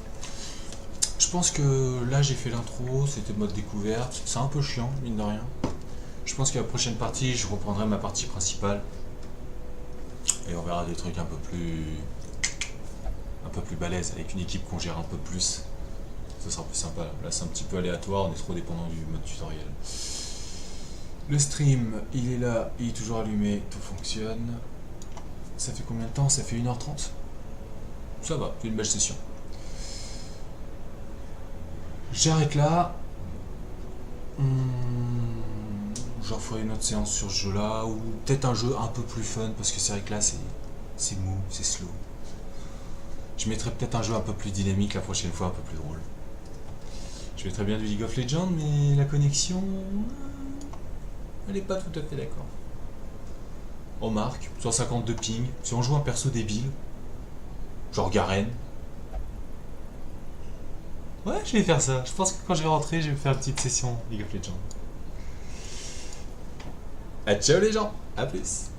Je pense que là, j'ai fait l'intro, c'était mode découverte. C'est un peu chiant, mine de rien. Je pense qu'à la prochaine partie, je reprendrai ma partie principale. Et on verra des trucs un peu plus balèzes, avec une équipe qu'on gère un peu plus. Ce sera plus sympa. Là, c'est un petit peu aléatoire, on est trop dépendant du mode tutoriel. Le stream, il est là, il est toujours allumé, tout fonctionne. Ça fait combien de temps? Ça fait 1h30. Ça va, c'est une belle session. J'arrête là. J'en ferai une autre séance sur ce jeu-là, ou peut-être un jeu un peu plus fun, parce que c'est vrai que là, c'est mou, c'est slow. Je mettrai peut-être un jeu un peu plus dynamique la prochaine fois, un peu plus drôle. Je mettrais bien du League of Legends, mais la connexion, elle n'est pas tout à fait d'accord. On marque, 150 de ping, si on joue un perso débile, genre Garen. Ouais, je vais faire ça. Je pense que quand je vais rentrer, je vais faire une petite session League of Legends. Ah, ciao les gens, à plus.